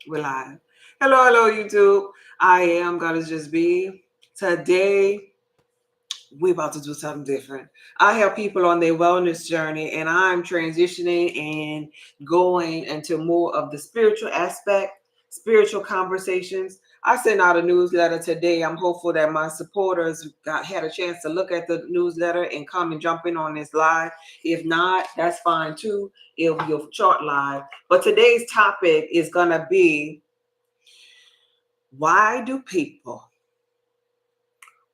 We're live. Hello, YouTube. I am Goddess Just Be. Today, we're about to do something different. I help people on their wellness journey, and I'm transitioning and going into more of the spiritual aspect, spiritual conversations. I sent out a newsletter today. I'm hopeful that my supporters had a chance to look at the newsletter and come and jump in on this live. If not, that's fine too. It'll be a short live. But today's topic is going to be, why do people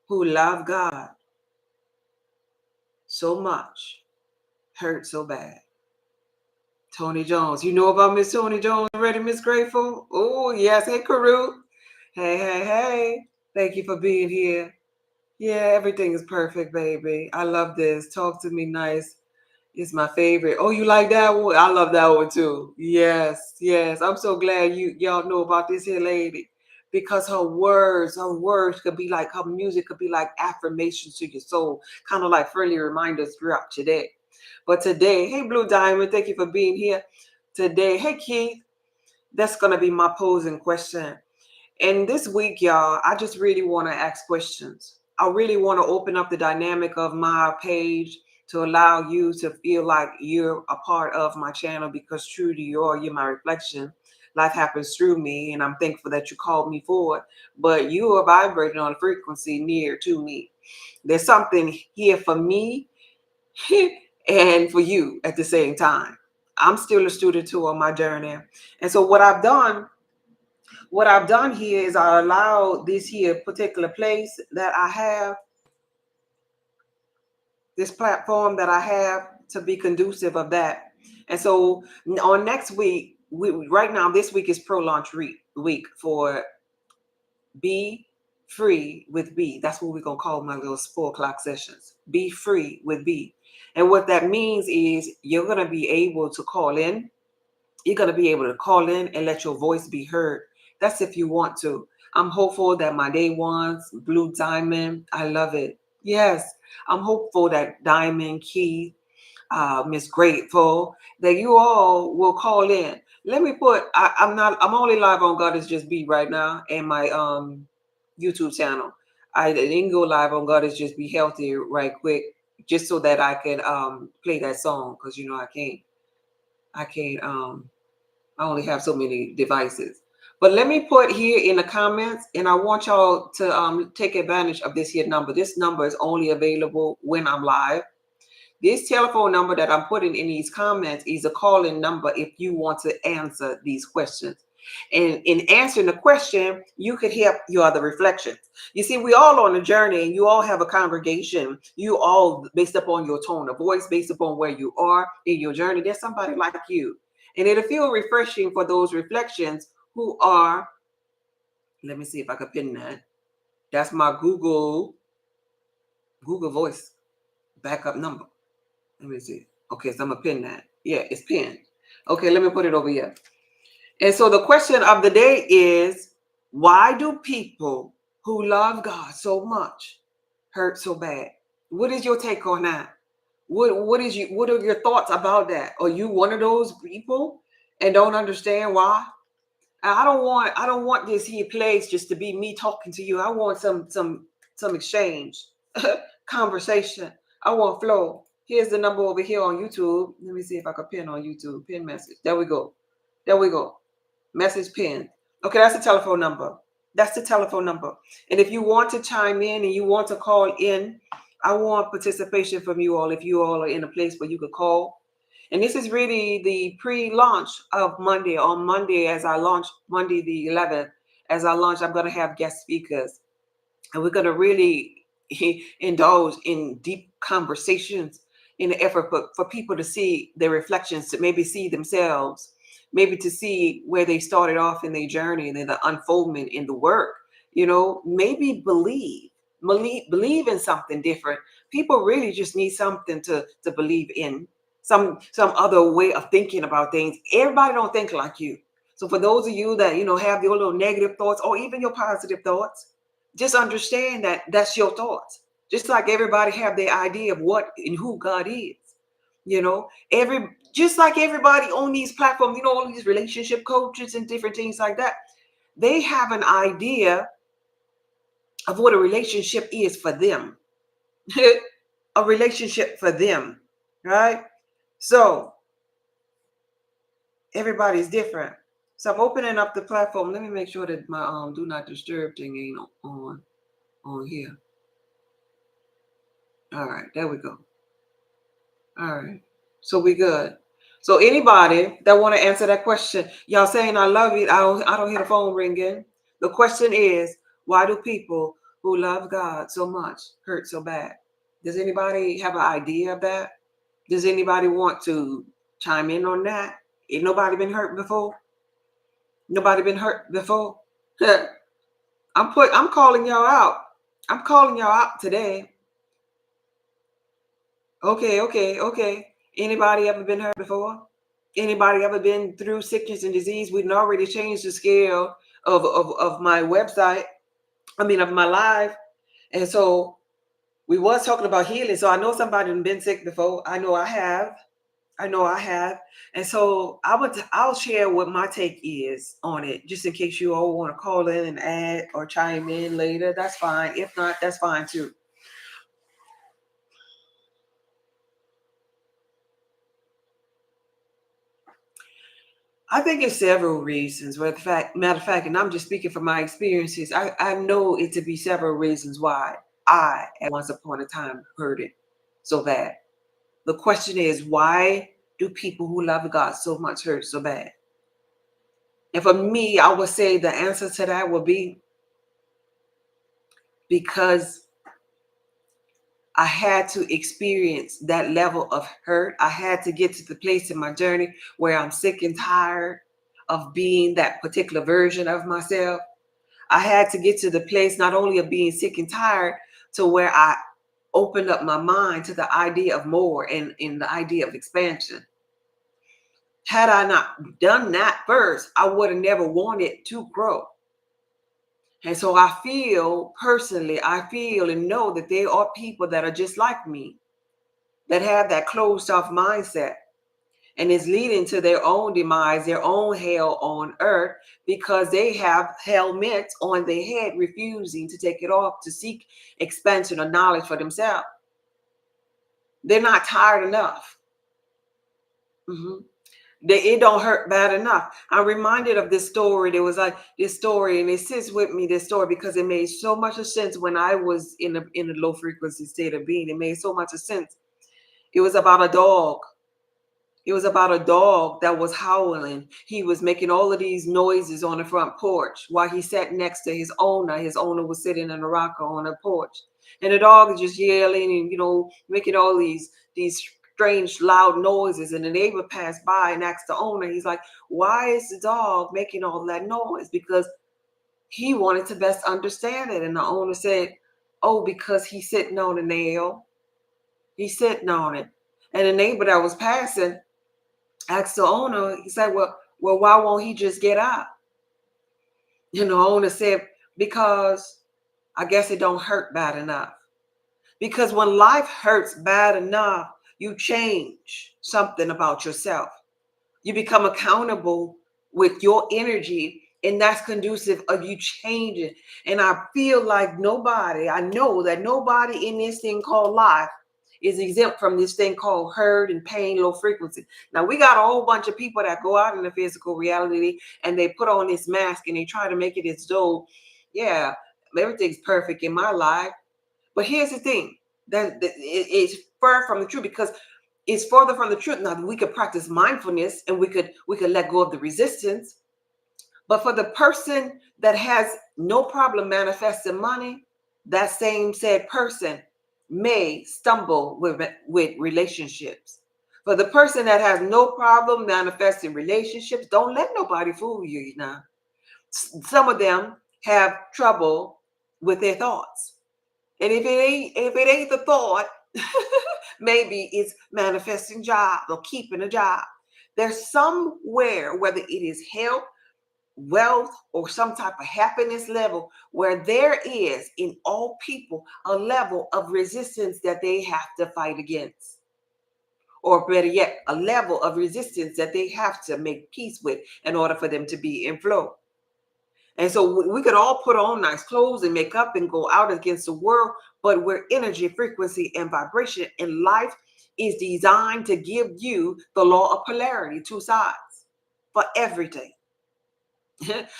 who love God so much hurt so bad? Tony Jones. You know about Miss Tony Jones already, Miss Grateful? Oh, yes. Hey, Karut. Hey. Thank you for being here. Yeah, everything is perfect, baby. I love this. Talk to me nice. It's my favorite. Oh, you like that one? I love that one too. Yes. I'm so glad y'all know about this here lady, because her words could be like, her music could be like affirmations to your soul, kind of like friendly reminders throughout your day. But today, hey Blue Diamond, thank you for being here today. Hey Keith, that's gonna be my posing question. And this week, y'all, I just really want to ask questions. I really want to open up the dynamic of my page to allow you to feel like you're a part of my channel, because truly you're my reflection. Life happens through me, and I'm thankful that you called me forward. But you are vibrating on a frequency near to me. There's something here for me and for you at the same time. I'm still a student too on my journey. And so what I've done here is I allow this here particular place that I have, this platform that I have, to be conducive of that. And so on next week, right now, this week is pro-launch week for Be Free with B. That's what we're going to call my little 4 o'clock sessions. Be Free with B. And what that means is you're going to be able to call in. You're going to be able to call in and let your voice be heard. That's if you want to. I'm hopeful that my day ones, Blue Diamond, I love it. Yes, I'm hopeful that Diamond, Keith, Miss Grateful, that you all will call in. Let me put, I'm only live on God Is Just Be right now, and my YouTube channel. I didn't go live on God Is Just Be Healthy right quick, just so that I can play that song, because I can't I only have so many devices. But let me put here in the comments, and I want y'all to take advantage of this here number. This number is only available when I'm live. This telephone number that I'm putting in these comments is a call-in number if you want to answer these questions. And in answering the question, you could help your other reflections. You see, we all on a journey, and you all have a congregation. You all, based upon your tone of voice, based upon where you are in your journey, there's somebody like you. And it'll feel refreshing for those reflections who are, let me see if I can pin that. That's my Google Voice backup number. Let me see. Okay, so I'm gonna pin that. Yeah, it's pinned. Okay, let me put it over here. And so the question of the day is, why do people who love God so much hurt so bad? What is your take on that? What are your thoughts about that? Are you one of those people and don't understand why? I don't want this here place just to be me talking to you. I want some exchange, conversation. I want flow. Here's the number over here on YouTube. Let me see if I can pin on YouTube. Pin message. There we go. There we go. Message pin. Okay, that's the telephone number. That's the telephone number. And if you want to chime in and you want to call in, I want participation from you all. If you all are in a place where you could call. And this is really the pre-launch of Monday. On Monday, as I launch, Monday the 11th, as I launch, I'm going to have guest speakers. And we're going to really indulge in deep conversations in the effort for people to see their reflections, to maybe see themselves, maybe to see where they started off in their journey and then the unfoldment in the work. Maybe believe in something different. People really just need something to believe in, some other way of thinking about things. Everybody don't think like you. So for those of you that have your little negative thoughts or even your positive thoughts, just understand that that's your thoughts. Just like everybody have their idea of what and who God is. You know, just like everybody on these platforms, all these relationship coaches and different things like that, they have an idea of what a relationship is for them. A relationship for them, right? So everybody's different. So I'm opening up the platform. Let me make sure that my do not disturb thing ain't on here. All right, there we go. All right. So we good. So anybody that want to answer that question, y'all saying I love it. I don't hear the phone ringing. The question is, why do people who love God so much hurt so bad? Does anybody have an idea of that? Does anybody want to chime in on that? Ain't nobody been hurt before? Nobody been hurt before? I'm calling y'all out. I'm calling y'all out today. Okay. Anybody ever been hurt before? Anybody ever been through sickness and disease? We've already changed the scale of my website. I mean, of my life. And so we was talking about healing. So I know somebody has been sick before. I know I have. And so I'll share what my take is on it, just in case you all want to call in and add or chime in later. That's fine. If not, that's fine too. I think it's several reasons. Matter of fact, and I'm just speaking from my experiences. I know it to be several reasons why I, at once upon a time, heard it so bad. The question is, why do people who love God so much hurt so bad? And for me, I would say the answer to that would be because I had to experience that level of hurt. I had to get to the place in my journey where I'm sick and tired of being that particular version of myself. I had to get to the place not only of being sick and tired, to where I opened up my mind to the idea of more and in the idea of expansion. Had I not done that first, I would have never wanted to grow. And so I feel and know that there are people that are just like me, that have that closed off mindset, and is leading to their own demise, their own hell on earth, because they have helmets on their head, refusing to take it off to seek expansion of knowledge for themselves. They're not tired enough. Mhm. It don't hurt bad enough. I'm reminded of this story. There was like this story, and it sits with me, this story, because it made so much of sense when I was in a low frequency state of being. It made so much of sense. It was about a dog. It was about a dog that was howling. He was making all of these noises on the front porch while he sat next to his owner. His owner was sitting in a rocker on the porch. And the dog is just yelling and, making all these strange loud noises. And the neighbor passed by and asked the owner, he's like, why is the dog making all that noise? Because he wanted to best understand it. And the owner said, oh, because he's sitting on a nail. He's sitting on it. And the neighbor that was passing asked the owner, he said, well, why won't he just get out? The owner said, because I guess it don't hurt bad enough. Because when life hurts bad enough, you change something about yourself. You become accountable with your energy, and that's conducive of you changing. And I feel like I know that nobody in this thing called life is exempt from this thing called hurt and pain, low frequency. Now, we got a whole bunch of people that go out in the physical reality and they put on this mask and they try to make it as though, yeah, everything's perfect in my life. But here's the thing, it's far from the truth, because it's further from the truth. Now, we could practice mindfulness and we could let go of the resistance. But for the person that has no problem manifesting money, that same said person may stumble with relationships. For the person that has no problem manifesting relationships, don't let nobody fool you now. Some of them have trouble with their thoughts. And if it ain't the thought, maybe it's manifesting job or keeping a job. There's somewhere, whether it is health, wealth, or some type of happiness level, where there is in all people a level of resistance that they have to fight against. or better yet, a level of resistance that they have to make peace with in order for them to be in flow. And so we could all put on nice clothes and makeup and go out against the world, but we're energy, frequency, and vibration. And life is designed to give you the law of polarity, two sides for everything.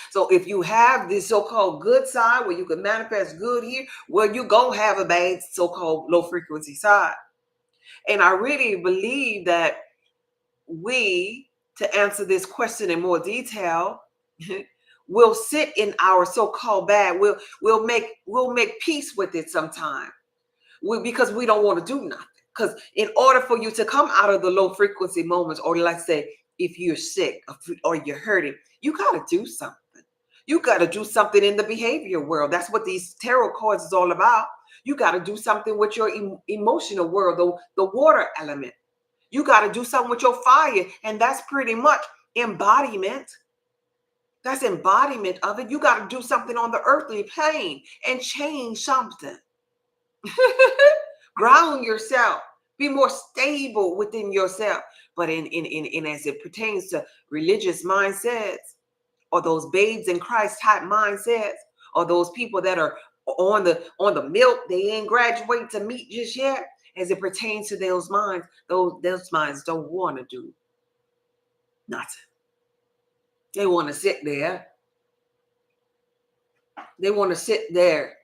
So if you have this so-called good side where you can manifest good here, well, you're going to have a bad so-called low frequency side. And I really believe that to answer this question in more detail, will sit in our so-called bad. We'll make peace with it sometime. Because we don't want to do nothing. Because in order for you to come out of the low frequency moments, or let's say if you're sick or you're hurting, you got to do something. You got to do something in the behavior world. That's what these tarot cards is all about. You got to do something with your emotional world, the water element. You got to do something with your fire. And that's pretty much embodiment. That's embodiment of it. You got to do something on the earthly plane and change something. Ground yourself. Be more stable within yourself. But in as it pertains to religious mindsets, or those babes in Christ type mindsets, or those people that are on the milk, they ain't graduate to meat just yet. As it pertains to those minds, those minds don't want to do nothing. They want to sit there. They want to sit there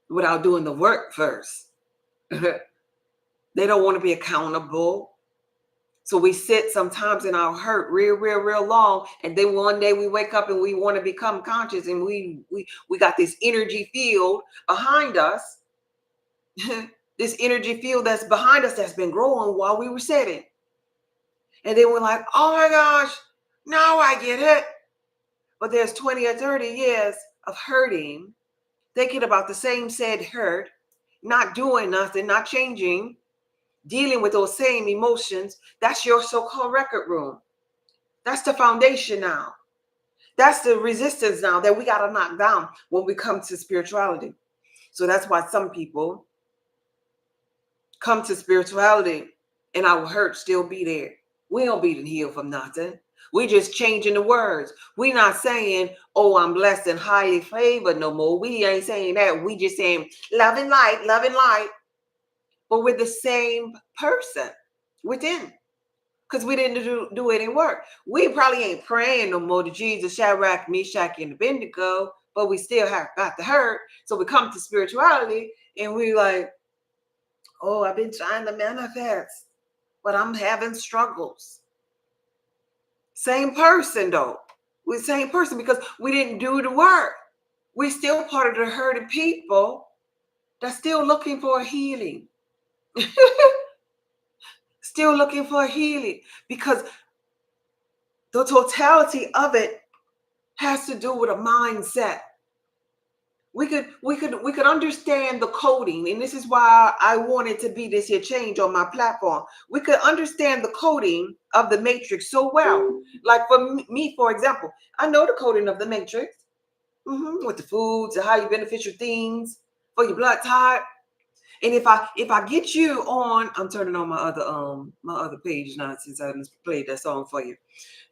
without doing the work first. They don't want to be accountable. So we sit sometimes in our hurt real long. And then one day we wake up and we want to become conscious, and we got this energy field behind us. This energy field that's behind us that's been growing while we were sitting. And then we're like, oh my gosh, now I get it. But there's 20 or 30 years of hurting, thinking about the same said hurt, not doing nothing, not changing, dealing with those same emotions. That's your so-called record room. That's the foundation now. That's the resistance now that we got to knock down when we come to spirituality. So that's why some people come to spirituality and our hurt still be there. We don't be healed from nothing. We just changing the words. We not saying, oh, I'm blessed and highly favored no more. We ain't saying that. We just saying love and light, love and light. But we're the same person within. Because we didn't do any work. We probably ain't praying no more to Jesus, Shadrach, Meshach, and Abednego, but we still have got the hurt. So we come to spirituality and we like, oh, I've been trying to manifest, but I'm having struggles. Same person though. We're the same person because we didn't do the work. We're still part of the hurting people that's still looking for a healing. Still looking for a healing, because the totality of it has to do with a mindset. We could understand the coding, and this is why I wanted to be this here change on my platform. We could understand the coding of the matrix so well. Like for me, for example, I know the coding of the matrix with the foods, the highly beneficial things for your blood type. And if I get you on, I'm turning on my other page now since I played that song for you.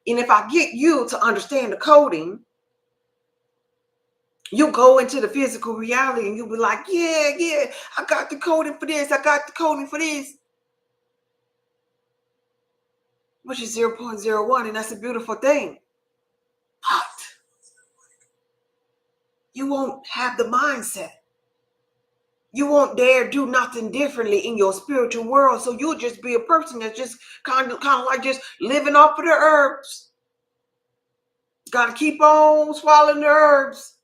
And if I get you to understand the coding, you go into the physical reality and you'll be like, yeah, I got the coding for this. I got the coding for this, which is 0.01. And that's a beautiful thing. But you won't have the mindset. You won't dare do nothing differently in your spiritual world. So you'll just be a person that's just kind of like just living off of the herbs. Got to keep on swallowing the herbs.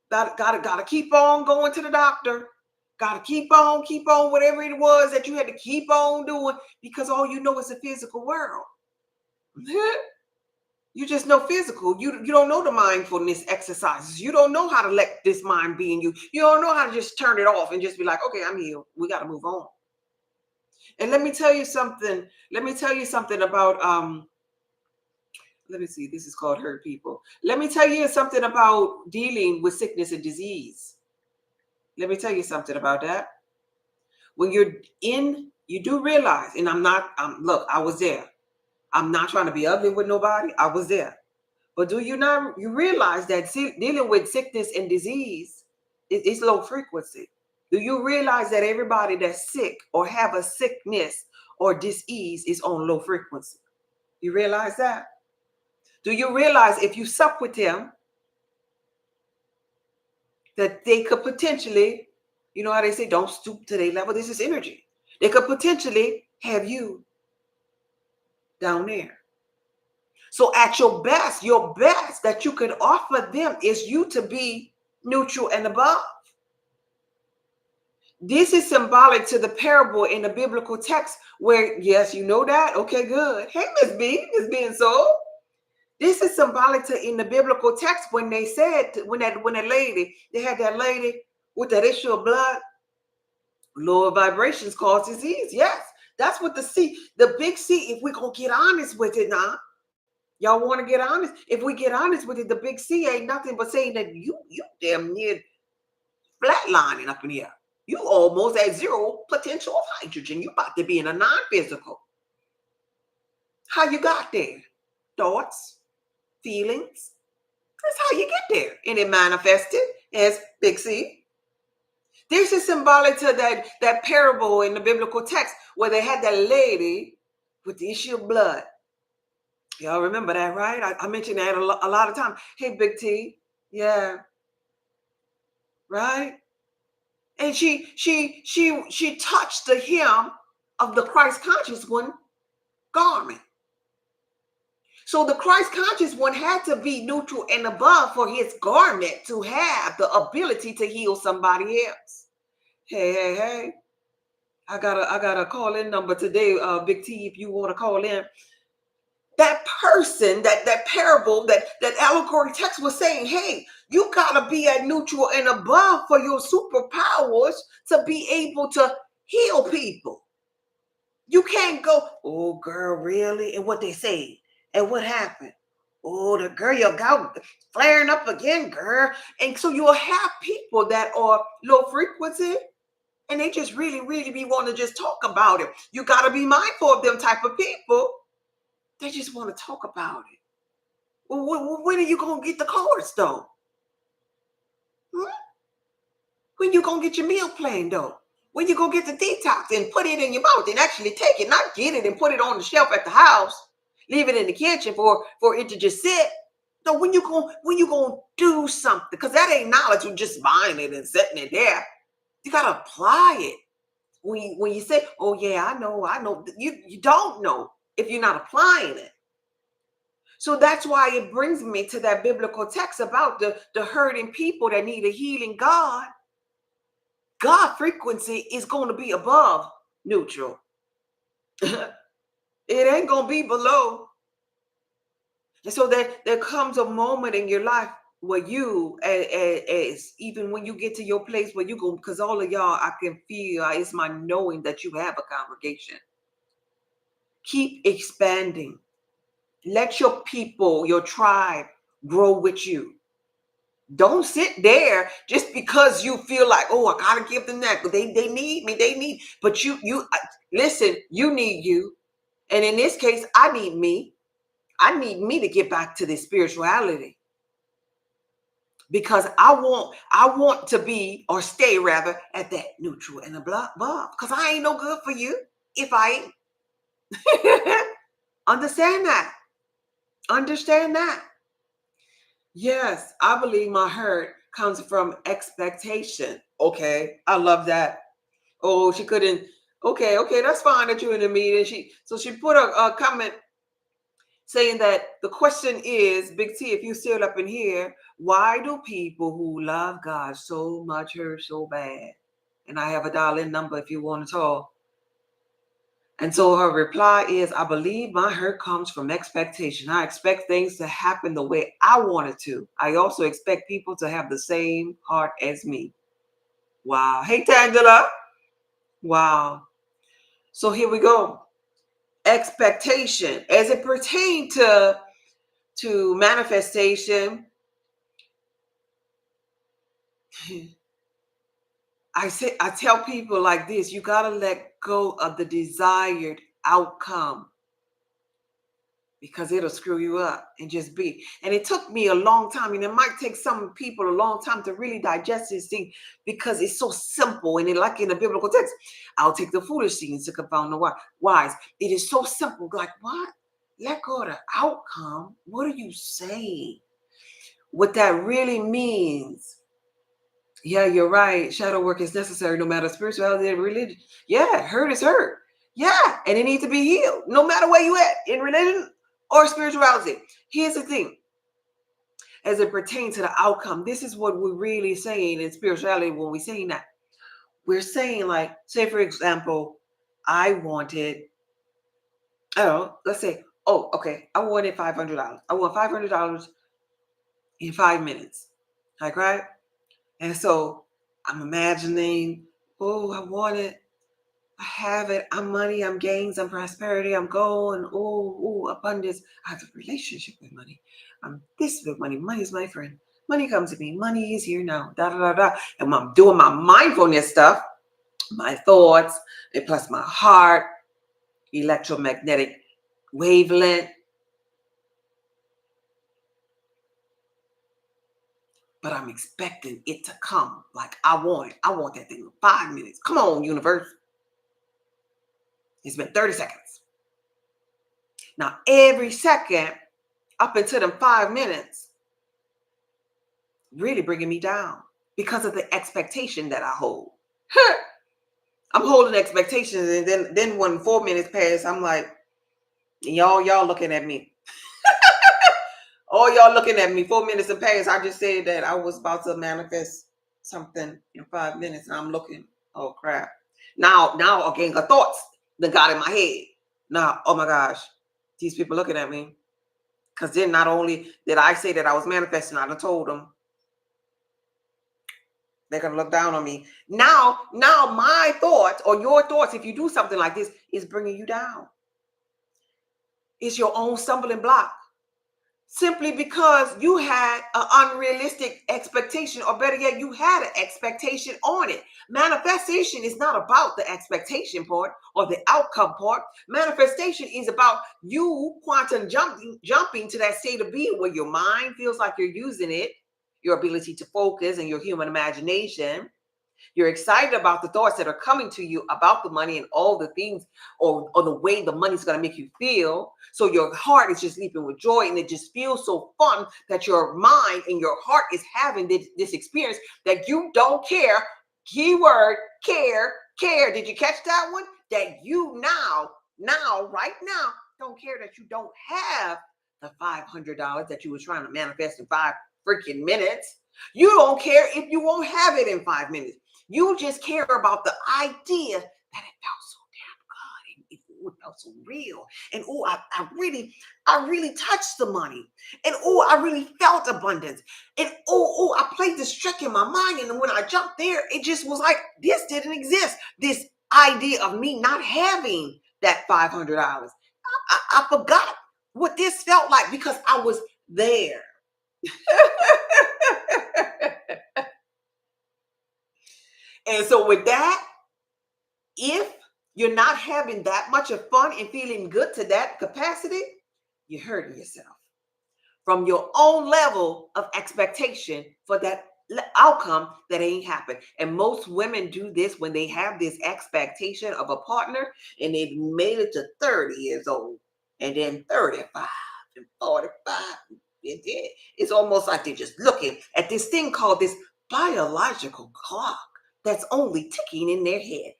Got to keep on going to the doctor. Got to keep on whatever it was that you had to keep on doing, because all you know is the physical world. You just know physical. You don't know the mindfulness exercises. You don't know how to let this mind be in you. You don't know how to just turn it off and just be like, okay, I'm healed. We got to move on. And let me tell you something. About let me see. This is called Hurt People. Let me tell you something about dealing with sickness and disease. Let me tell you something about that. When you're in You do realize, and look, I was there. I'm not trying to be ugly with nobody. I was there. But do you not, you realize that dealing with sickness and disease is low frequency? Do you realize that everybody that's sick or have a sickness or disease is on low frequency? You realize that? Do you realize if you sup with them, that they could potentially, you know how they say, don't stoop to their level? This is energy. They could potentially have you down there. So at your best that you could offer them is you to be neutral and above. This is symbolic to the parable in the biblical text where, yes, you know that? Okay, good. Hey, Miss B, Miss B and Soul. This is symbolic to in the biblical text when they said, when that lady, they had that lady with that issue of blood, lower vibrations cause disease. Yes, that's what the big C, if we're going to get honest with it now, y'all want to get honest? If we get honest with it, the big C ain't nothing but saying that you damn near flatlining up in here. You almost at zero potential of hydrogen. You about to be in a non-physical. How you got there? Thoughts, feelings. That's how you get there. And it manifested as big C. This is symbolic to that parable in the biblical text where they had that lady with the issue of blood. Y'all remember that, right? I mentioned that a lot of times. Hey, Big T. Yeah. Right? And she touched the hem of the Christ conscious one garment. So the Christ conscious one had to be neutral and above for his garment to have the ability to heal somebody else. Hey. I got a call-in number today, Big T, if you want to call in. That person, that parable, that allegory text was saying, hey, you gotta be at neutral and above for your superpowers to be able to heal people. You can't go, oh girl, really? And what they say, and what happened? Oh, the girl, you got flaring up again, girl. And so you'll have people that are low frequency, and they just really, really be wanting to just talk about it. You gotta be mindful of them type of people. They just want to talk about it. Well, when are you going to get the cards, though? When you going to get your meal plan, though? When you going to get the detox and put it in your mouth and actually take it, not get it and put it on the shelf at the house, leave it in the kitchen for it to just sit? No, when you going to do something? Because that ain't knowledge of just buying it and setting it there. You got to apply it. When you say, oh, yeah, I know, you don't know if you're not applying it. So that's why it brings me to that biblical text about the hurting people that need a healing God. God frequency is going to be above neutral. It ain't going to be below. And so there comes a moment in your life where you, as even when you get to your place where you go, because all of y'all, I can feel, it's my knowing that you have a congregation. Keep expanding. Let your people, your tribe grow with you. Don't sit there just because you feel like, oh, I gotta give them that. But they need me. But you listen, you need you. And in this case, I need me. I need me to get back to this spirituality. Because I want to be, or stay rather, at that neutral and above. Because I ain't no good for you if I ain't. Understand that. Understand that. Yes, I believe my hurt comes from expectation. Okay, I love that. Oh, she couldn't. Okay, that's fine that you're in the meeting. She put a comment saying that the question is, Big T, if you still up in here, why do people who love God so much hurt so bad? And I have a dial-in number if you want to talk. And so her reply is, I believe my hurt comes from expectation. I expect things to happen the way I want it to. I also expect people to have the same heart as me. Wow. Hey, Tangela. Wow. So here we go. Expectation. As it pertains to manifestation, I tell people like this, you got to let go of the desired outcome because it'll screw you up and just be. And it took me a long time, and it might take some people a long time to really digest this thing because it's so simple. And like in the biblical text, I'll take the foolish things to confound the wise. It is so simple. Like, what? Let go of the outcome. What are you saying? What that really means. Yeah, you're right. Shadow work is necessary no matter spirituality and religion. Yeah, hurt is hurt. Yeah, and it needs to be healed no matter where you at in religion or spirituality. Here's the thing, as it pertains to the outcome, this is what we're really saying in spirituality when we're saying that. We're saying, like, say, for example, I wanted, I don't know, let's say, oh, okay, I wanted $500. I want $500 in 5 minutes. Like, right? And so I'm imagining, oh, I want it. I have it. I'm money. I'm gains. I'm prosperity. I'm gold. And abundance. I have a relationship with money. I'm this with money. Money is my friend. Money comes to me. Money is here now. Da da da da. And when I'm doing my mindfulness stuff, my thoughts, and plus my heart, electromagnetic wavelength. But I'm expecting it to come like I want it. I want that thing in 5 minutes. Come on, universe. It's been 30 seconds. Now, every second up until them 5 minutes, really bringing me down because of the expectation that I hold. I'm holding expectations, and then when 4 minutes pass, I'm like, y'all looking at me. Oh, y'all looking at me. 4 minutes have passed. I just said that I was about to manifest something in 5 minutes, and I'm looking. Oh crap! Now again, the thoughts that got in my head. Now, oh my gosh, these people looking at me. Because then not only did I say that I was manifesting, I done told them they're gonna look down on me. Now my thoughts or your thoughts, if you do something like this, is bringing you down. It's your own stumbling block. Simply because you had an unrealistic expectation, or better yet, you had an expectation on it. Manifestation is not about the expectation part or the outcome part. Manifestation is about you quantum jumping to that state of being where your mind feels like you're using it, your ability to focus, and your human imagination. You're excited about the thoughts that are coming to you about the money and all the things or the way the money's going to make you feel. So your heart is just leaping with joy, and it just feels so fun that your mind and your heart is having this experience that you don't care. Keyword care. Did you catch that one? That you right now, don't care that you don't have the $500 that you were trying to manifest in 5 freaking minutes. You don't care if you won't have it in 5 minutes. You just care about the idea that it felt so damn good, and it felt so real. And I really touched the money. And I really felt abundance. And I played this trick in my mind. And when I jumped there, it just was like, this didn't exist. This idea of me not having that $500. I forgot what this felt like because I was there. And so with that, if you're not having that much of fun and feeling good to that capacity, you're hurting yourself from your own level of expectation for that outcome that ain't happened. And most women do this when they have this expectation of a partner and they've made it to 30 years old and then 35 and 45. It's almost like they're just looking at this thing called this biological clock that's only ticking in their head.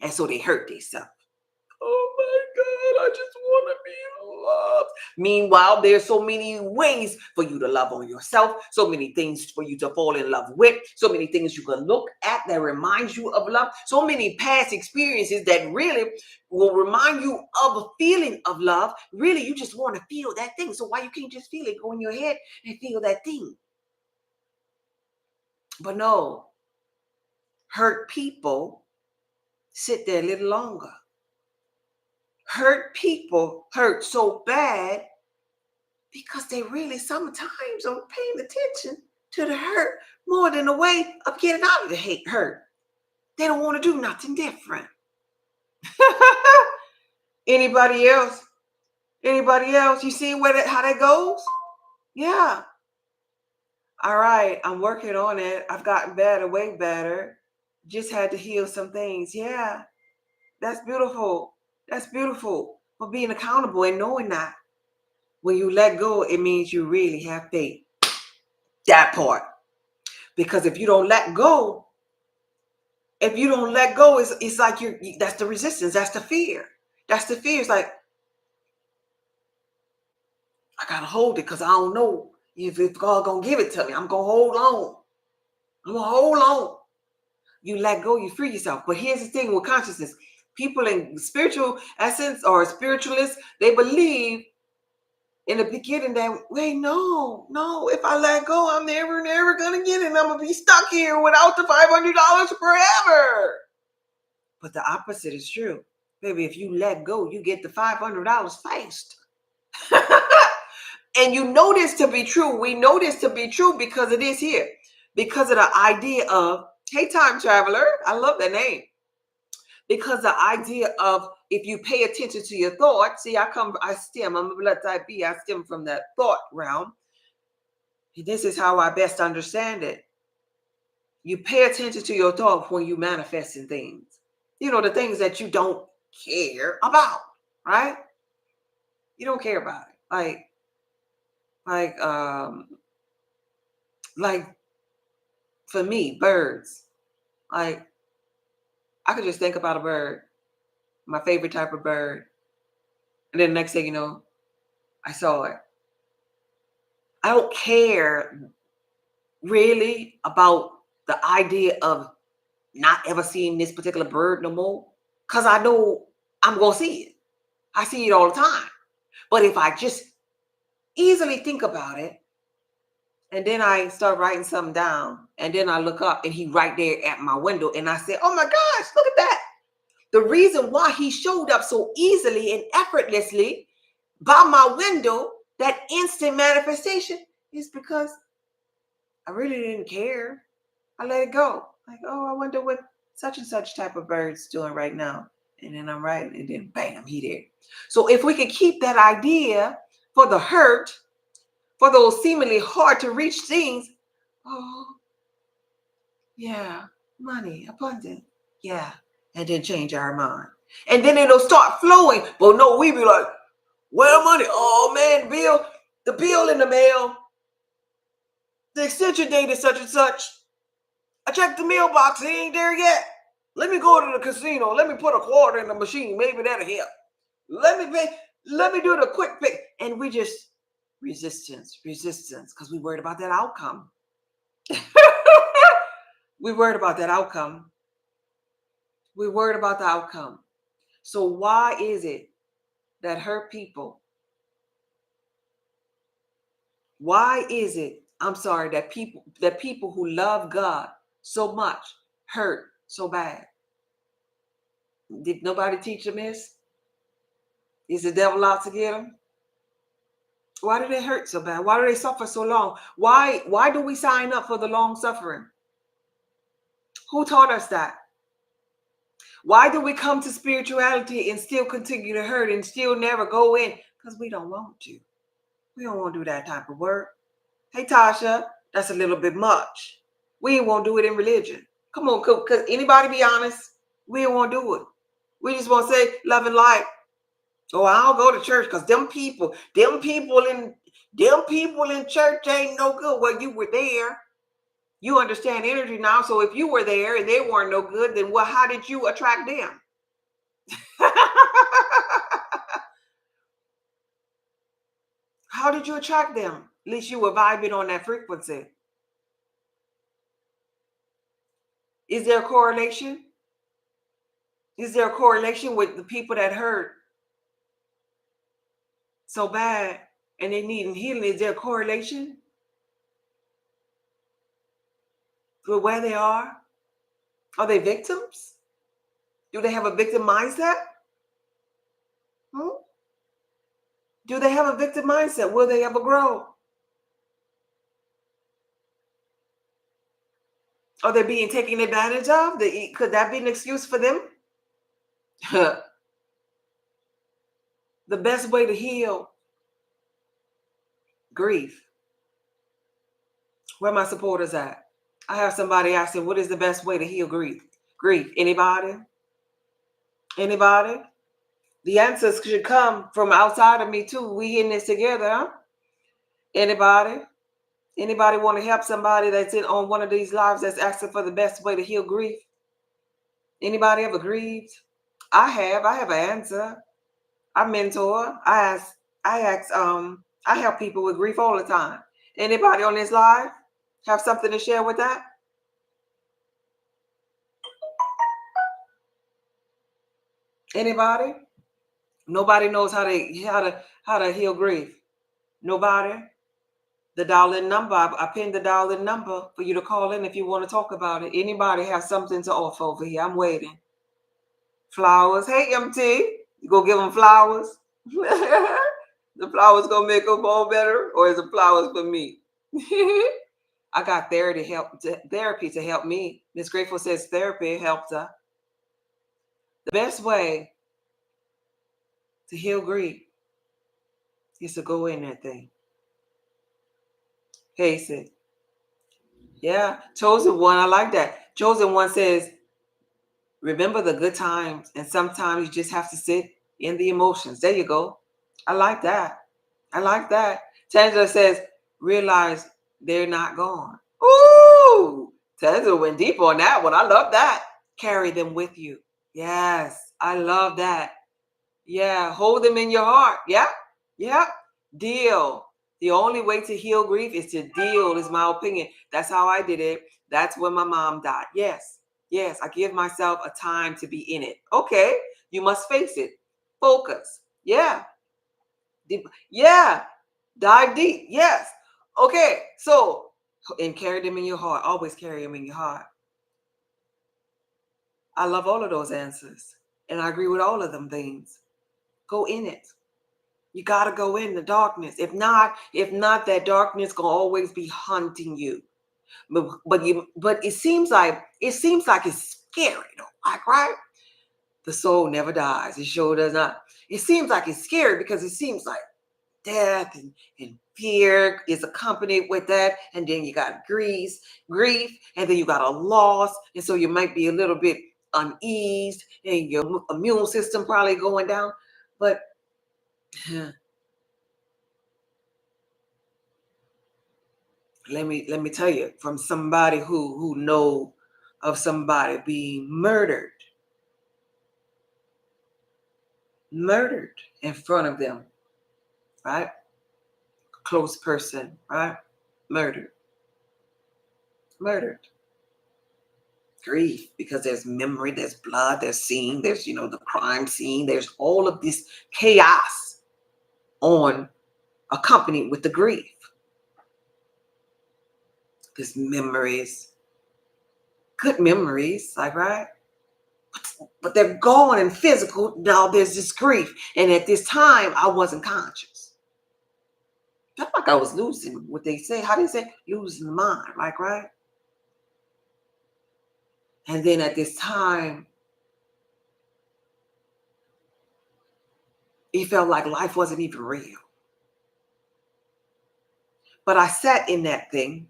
And so they hurt themselves. Oh my God, I just want to be loved. Meanwhile, there's so many ways for you to love on yourself, so many things for you to fall in love with, so many things you can look at that reminds you of love, so many past experiences that really will remind you of a feeling of love. Really, you just want to feel that thing. So why you can't just feel it, go in your head and feel that thing? But no, hurt people sit there a little longer. Hurt people hurt so bad because they really sometimes aren't paying attention to the hurt more than the way of getting out of the hurt. They don't want to do nothing different. Anybody else? Anybody else? You see how that goes? Yeah. All right. I'm working on it. I've gotten better, way better. Just had to heal some things. Yeah. That's beautiful. That's beautiful. For being accountable and knowing that when you let go, it means you really have faith. That part. Because if you don't let go, it's like that's the resistance. That's the fear. That's the fear. It's like, I gotta hold it because I don't know if God gonna give it to me. I'm gonna hold on. I'm gonna hold on. You let go, you free yourself. But here's the thing with consciousness: people in spiritual essence or spiritualists, they believe in the beginning that, wait, no, if I let go, I'm never gonna get it. And I'm gonna be stuck here without the $500 forever. But the opposite is true, baby. If you let go, you get the $500 fast. And you know this to be true. We know this to be true because it is here. Because of the idea of, hey, time traveler, I love that name. Because the idea of, if you pay attention to your thoughts, see, I'm a blood type B, I stem from that thought realm. This is how I best understand it. You pay attention to your thoughts when you manifesting things. The things that you don't care about, right? You don't care about it. Like for me, birds. Like, I could just think about a bird, my favorite type of bird, and then the next thing you know, I saw it. I don't care really about the idea of not ever seeing this particular bird no more, because I know I'm gonna see it. I see it all the time. But if I just easily think about it, and then I start writing something down, and then I look up and he right there at my window, and I say, oh my gosh, look at that. The reason why he showed up so easily and effortlessly by my window, that instant manifestation, is because I really didn't care. I let it go. Like, oh, I wonder what such and such type of bird's doing right now. And then I'm writing, and then bam, he there. So if we could keep that idea for the hurt, for those seemingly hard to reach things, oh, yeah, money, abundant, yeah, and then change our mind. And then it'll start flowing. But no, we be like, well, money, oh man, the bill in the mail, the extension date is such and such. I checked the mailbox, he ain't there yet. Let me go to the casino. Let me put a quarter in the machine. Maybe that'll help. Let me pay. Let me do the quick pick. And we just resistance, because we worried about that outcome. We worried about that outcome. We worried about the outcome. So why is it that hurt people? Why is it, I'm sorry, that people who love God so much hurt so bad? Did nobody teach them this? Is the devil out to get them? Why do they hurt so bad? Why do they suffer so long? Why do we sign up for the long suffering? Who taught us that? Why do we come to spirituality and still continue to hurt and still never go in? Because we don't want to. We don't want to do that type of work. Hey, Tasha, that's a little bit much. We ain't want to do it in religion. Come on, because anybody be honest? We don't want to do it. We just want to say love and light. Oh, I'll go to church because them people in church ain't no good. Well, you were there. You understand energy now. So if you were there and they weren't no good, then how did you attract them? How did you attract them? At least you were vibing on that frequency. Is there a correlation? Is there a correlation with the people that hurt so bad and they need healing? Is there a correlation with where they are? Are they victims? Do they have a victim mindset? Do they have a victim mindset? Will they ever grow? Are they being taken advantage of? Could that be an excuse for them? The best way to heal grief. Where my supporters at? I have somebody asking, what is the best way to heal grief? Grief. Anybody? Anybody? The answers should come from outside of me too. We in this together, huh? Anybody? Anybody want to help somebody that's in on one of these lives that's asking for the best way to heal grief? Anybody ever grieved? I have. I have an answer. I mentor. I help people with grief all the time. Anybody on this live have something to share with that? Anybody? Nobody knows how to heal grief. Nobody. The dial-in number. I pinned the dial-in number for you to call in if you want to talk about it. Anybody have something to offer over here? I'm waiting. Flowers. Hey, MT. You gonna give them flowers? The flowers gonna make them all better, or is the flowers for me? I got therapy to help me. Miss Grateful says therapy helps her. The best way to heal grief is to go in that thing. Face it. Yeah, chosen one. I like that. Chosen one says, remember the good times, and sometimes you just have to sit in the emotions. There you go. I like that. I like that. Tangela says, realize they're not gone. Ooh, Tangela went deep on that one. I love that. Carry them with you. Yes, I love that. Yeah, hold them in your heart. Yeah, yeah. Deal. The only way to heal grief is to deal, is my opinion. That's how I did it. That's when my mom died. Yes, yes. I give myself a time to be in it. Okay, you must face it. Focus. Yeah, yeah. Dive deep. Yes. Okay, so, and carry them in your heart. Always carry them in your heart. I love all of those answers, and I agree with all of them things. Go in it. You got to go in the darkness. If not, that darkness gonna always be hunting you. But it seems like it's scary though. Like, right? The soul never dies. It sure does not. It seems like it's scary because it seems like death and fear is accompanied with that. And then you got grief, and then you got a loss. And so you might be a little bit uneased and your immune system probably going down. But let me tell you, from somebody who know of somebody being murdered in front of them, right? Close person, right? Murdered. Grief, because there's memory, there's blood, there's scene, there's the crime scene, there's all of this chaos on accompanied with the grief. There's memories, good memories, like, right? But they're gone and physical. Now there's this grief. And at this time, I wasn't conscious. I felt like I was losing what they say. How do you say? Losing the mind, like, right? And then at this time, it felt like life wasn't even real. But I sat in that thing.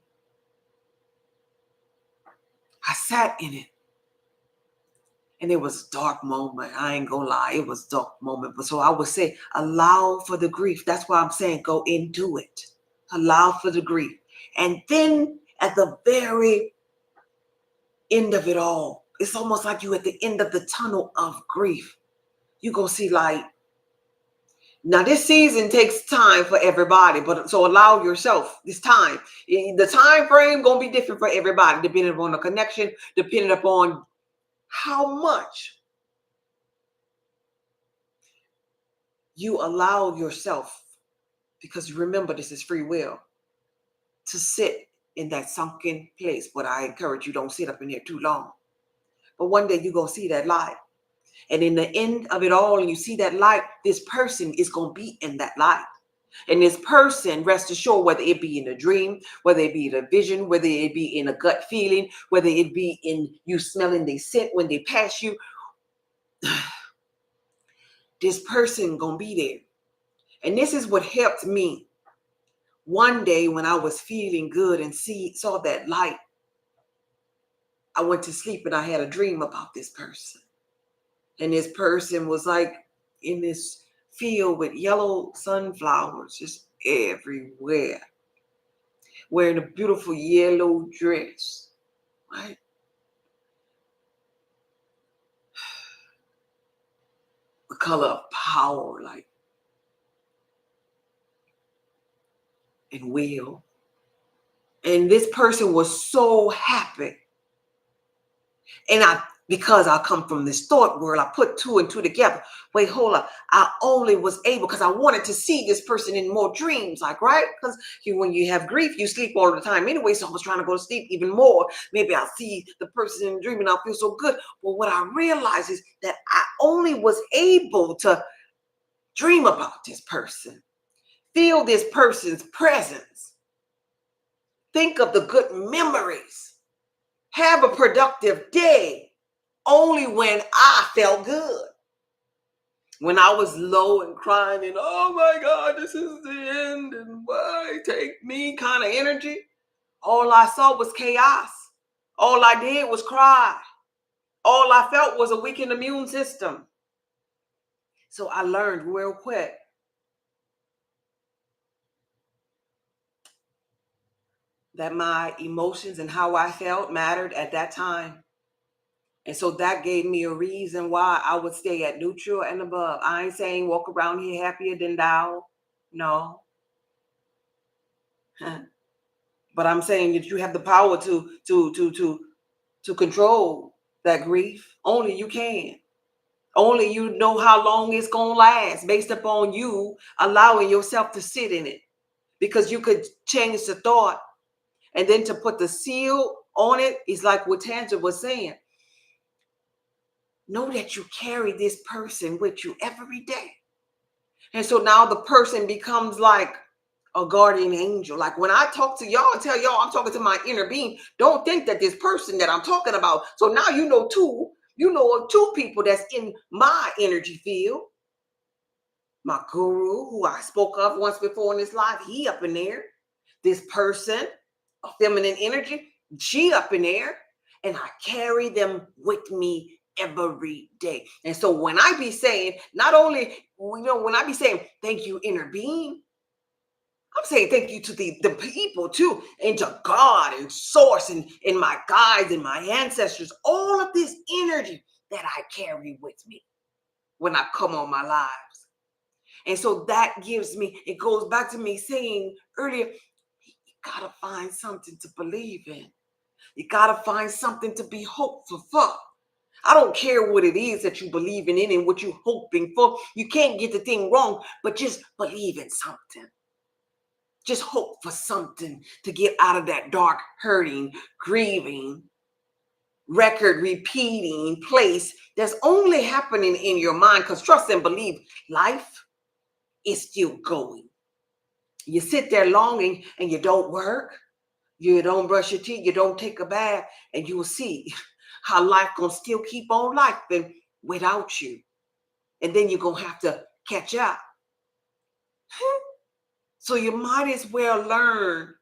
I sat in it. And it was a dark moment. I ain't gonna lie. It was a dark moment. But so I would say, allow for the grief. That's why I'm saying go into it. Allow for the grief. And then at the very end of it all, it's almost like you at the end of the tunnel of grief. You go see light. Now this season takes time for everybody, but so allow yourself this time. The time frame gonna be different for everybody, depending upon the connection, depending upon how much you allow yourself, because remember, this is free will, to sit in that sunken place. But I encourage you, don't sit up in there too long. But one day you're gonna see that light. And in the end of it all, and you see that light, this person is going to be in that light. And this person, rest assured, whether it be in a dream, whether it be in a vision, whether it be in a gut feeling, whether it be in you smelling their scent when they pass you, this person gonna be there. And this is what helped me. One day when I was feeling good and saw that light, I went to sleep and I had a dream about this person. And this person was like in this field with yellow sunflowers just everywhere, wearing a beautiful yellow dress, right? The color of power, like, and will. And this person was so happy. And because I come from this thought world, I put two and two together. Wait, hold up. I only was able because I wanted to see this person in more dreams, like, right? Because when you have grief, you sleep all the time anyway. So I was trying to go to sleep even more. Maybe I'll see the person in the dream and I'll feel so good. But what I realized is that I only was able to dream about this person, feel this person's presence, think of the good memories, have a productive day only when I felt good. When I was low and crying and, oh my God, this is the end and why take me kind of energy, all I saw was chaos. All I did was cry. All I felt was a weakened immune system. So I learned real quick that my emotions and how I felt mattered at that time. And so that gave me a reason why I would stay at neutral and above. I ain't saying walk around here happier than thou. No. But I'm saying that you have the power to control that grief. Only you can. Only you know how long it's gonna last based upon you allowing yourself to sit in it. Because you could change the thought, and then to put the seal on it is like what Tanja was saying. Know that you carry this person with you every day. And so now the person becomes like a guardian angel. Like when I talk to y'all, tell y'all I'm talking to my inner being. Don't think that this person that I'm talking about. So now you know of two people that's in my energy field. My guru, who I spoke of once before in this life, he up in there. This person, a feminine energy, she up in there. And I carry them with me every day. And so when I be saying, not only, when I be saying, thank you, inner being, I'm saying thank you to the people too, and to God and source and my guides and my ancestors, all of this energy that I carry with me when I come on my lives. And so that gives me, it goes back to me saying earlier, you gotta find something to believe in. You gotta find something to be hopeful for. I don't care what it is that you believe in and what you're hoping for. You can't get the thing wrong, but just believe in something. Just hope for something to get out of that dark, hurting, grieving, record repeating place that's only happening in your mind. Because trust and believe, life is still going. You sit there longing and you don't work, you don't brush your teeth, you don't take a bath, and you will see how life gonna still keep on lifing without you. And then you're gonna have to catch up. So you might as well learn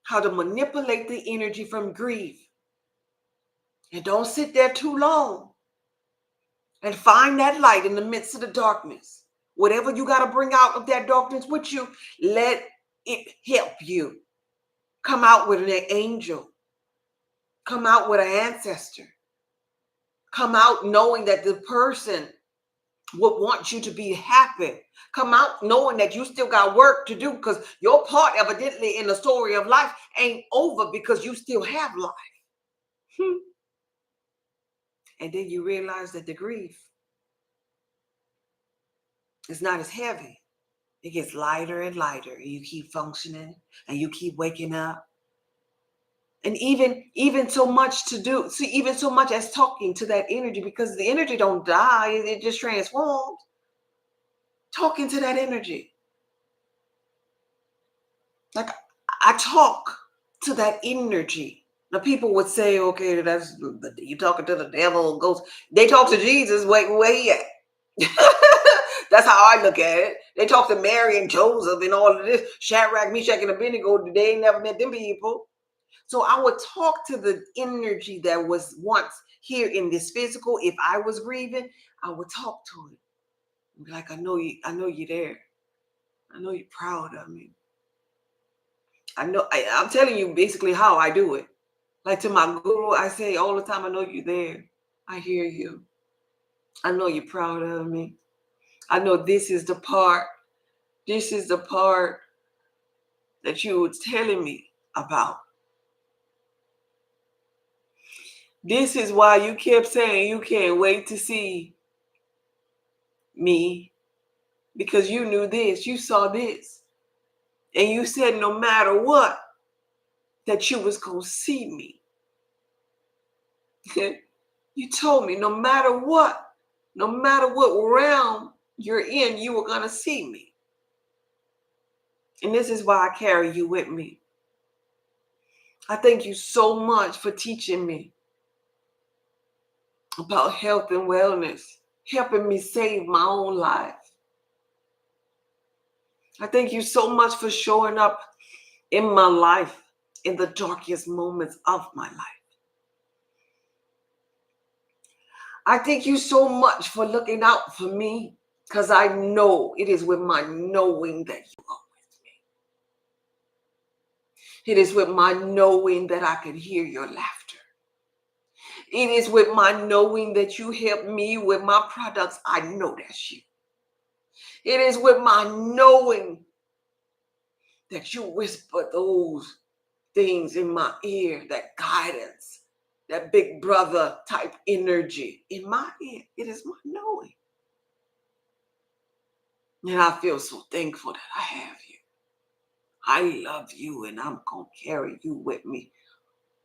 how to manipulate the energy from grief. And don't sit there too long. And find that light in the midst of the darkness. Whatever you got to bring out of that darkness with you, let it help you. Come out with an angel. Come out with an ancestor. Come out knowing that the person would want you to be happy. Come out knowing that you still got work to do, because your part evidently in the story of life ain't over, because you still have life. And then you realize that the grief is not as heavy. It gets lighter and lighter, and you keep functioning and you keep waking up. And even so much to do, see, even so much as talking to that energy, because the energy don't die, it just transforms. Talking to that energy. Like I talk to that energy. Now people would say, okay, that's you talking to the devil, ghost. They talk to Jesus. Where he at? That's how I look at it. They talk to Mary and Joseph and all of this. Shadrach, Meshach, and Abednego. They ain't never met them people. So I would talk to the energy that was once here in this physical. If I was grieving, I would talk to it. Be like, I know you. I know you're there. I know you're proud of me. I know. I'm telling you basically how I do it. Like to my guru, I say all the time, I know you're there. I hear you. I know you're proud of me. I know this is the part. This is the part that you was telling me about. This is why you kept saying you can't wait to see me because you knew this, you saw this. And you said no matter what, that you was going to see me. You told me no matter what realm you're in, you were going to see me. And this is why I carry you with me. I thank you so much for teaching me about health and wellness, helping me save my own life. I thank you so much for showing up in my life in the darkest moments of my life. I thank you so much for looking out for me because I know it is with my knowing that you are with me. It is with my knowing that I can hear your laughter. It is with my knowing that you help me with my products. I know that's you. It is with my knowing that you whisper those things in my ear, that guidance, that big brother type energy in my ear. It is my knowing. And I feel so thankful that I have you. I love you and I'm going to carry you with me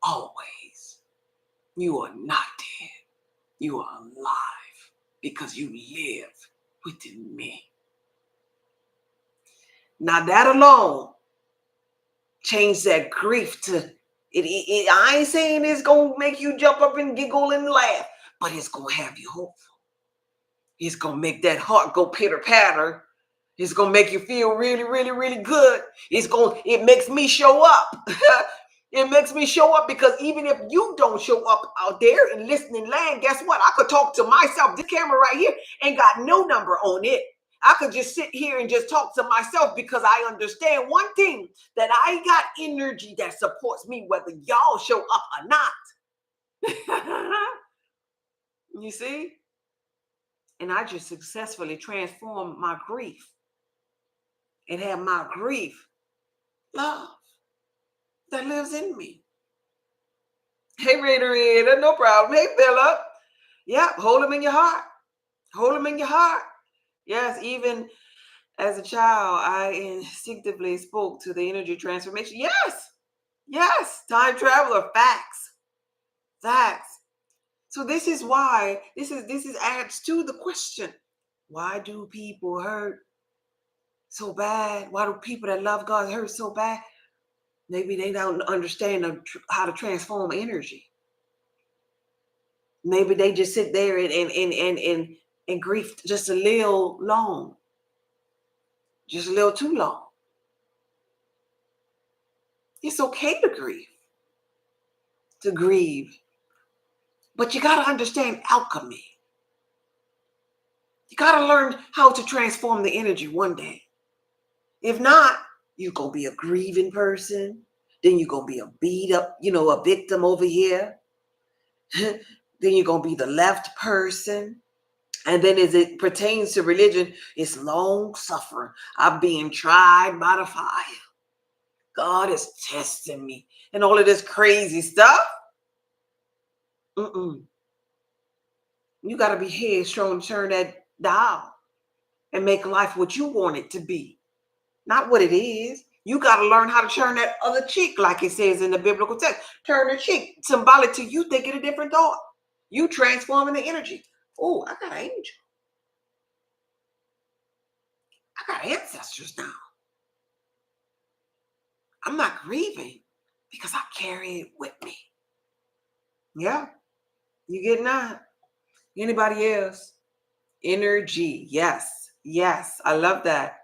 always. You are not dead. You are alive because you live within me. Now that alone changed that grief to it. I ain't saying it's going to make you jump up and giggle and laugh, but it's going to have you hopeful. It's going to make that heart go pitter patter. It's going to make you feel really, really, really good. It makes me show up. It makes me show up because even if you don't show up out there in listening land, guess what? I could talk to myself. This camera right here ain't got no number on it. I could just sit here and just talk to myself because I understand one thing, that I got energy that supports me whether y'all show up or not. You see? And I just successfully transformed my grief and have my grief love that lives in me. Hey, Raider, no problem. Hey, Philip. Yeah, hold them in your heart. Hold them in your heart. Yes, even as a child, I instinctively spoke to the energy transformation. Yes, time traveler, facts. So this is why, this is adds to the question. Why do people hurt so bad? Why do people that love God hurt so bad? Maybe they don't understand how to transform energy. Maybe they just sit there and grief just a little long. Just a little too long. It's okay to grieve. But you got to understand alchemy. You got to learn how to transform the energy one day. If not, you're going to be a grieving person. Then you're going to be a beat up, a victim over here. Then you're going to be the left person. And then as it pertains to religion, it's long suffering. I'm being tried by the fire. God is testing me. And all of this crazy stuff. You got to be headstrong to turn that dial and make life what you want it to be. Not what it is. You got to learn how to turn that other cheek, like it says in the biblical text. Turn the cheek. Symbolic to you thinking a different thought. You transforming the energy. Oh, I got an angel. I got ancestors now. I'm not grieving because I carry it with me. Yeah, you getting that? Anybody else? Energy. Yes, yes, I love that.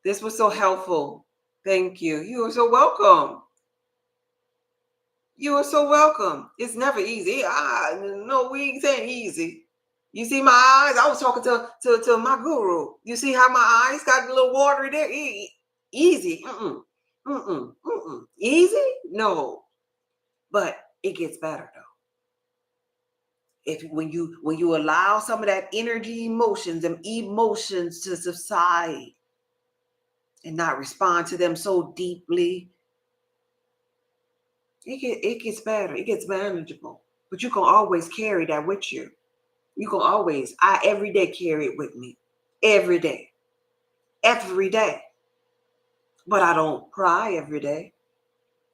This was so helpful. Thank you. You are so welcome. You are so welcome. It's never easy. No, we ain't saying easy. You see my eyes? I was talking to my guru. You see how my eyes got a little watery there? Easy. Mm-mm. Mm-mm. Mm-mm. Easy? No. But it gets better though. If when you allow some of that energy emotions and emotions to subside and not respond to them so deeply, it gets better. It gets manageable. But you can always carry that with you. You can always, I every day carry it with me. Every day. Every day. But I don't cry every day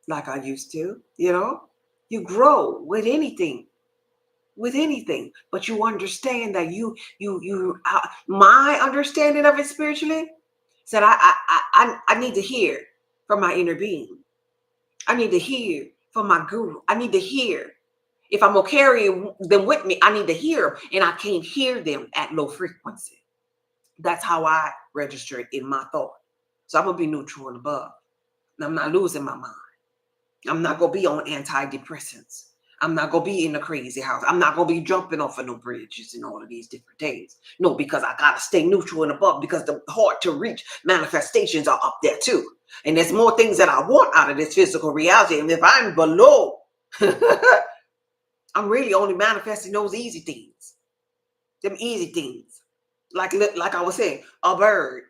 like I used to, you know? You grow with anything, but you understand that my understanding of it spiritually said I need to hear from my inner being. I need to hear from my guru. I need to hear. If I'm gonna carry them with me, I need to hear them, and I can't hear them at low frequency. That's how I register it in my thought. So I'm gonna be neutral and above. And I'm not losing my mind. I'm not gonna be on antidepressants. I'm not gonna be in the crazy house. I'm not gonna be jumping off of no bridges and all of these different things. No, because I gotta stay neutral and above because the hard to reach manifestations are up there too. And there's more things that I want out of this physical reality. And if I'm below, I'm really only manifesting those easy things. Them easy things. Like I was saying, a bird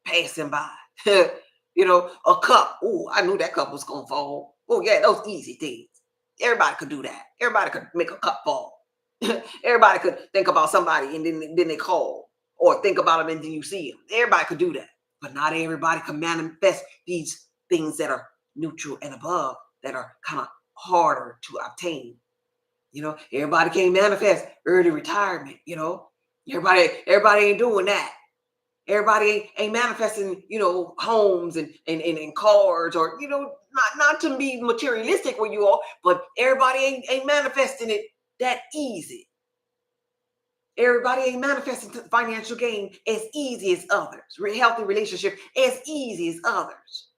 passing by. A cup. Oh, I knew that cup was gonna fall. Oh, yeah, those easy things. Everybody could do that. Everybody could make a cup fall. Everybody could think about somebody and then they call, or think about them and then you see them. Everybody could do that, but not everybody can manifest these things that are neutral and above, that are kind of harder to obtain. Everybody can't manifest early retirement. Everybody ain't doing that. Everybody ain't manifesting, homes and cars, or, not to be materialistic where you are, but everybody ain't manifesting it that easy. Everybody ain't manifesting financial gain as easy as others. Healthy relationship as easy as others.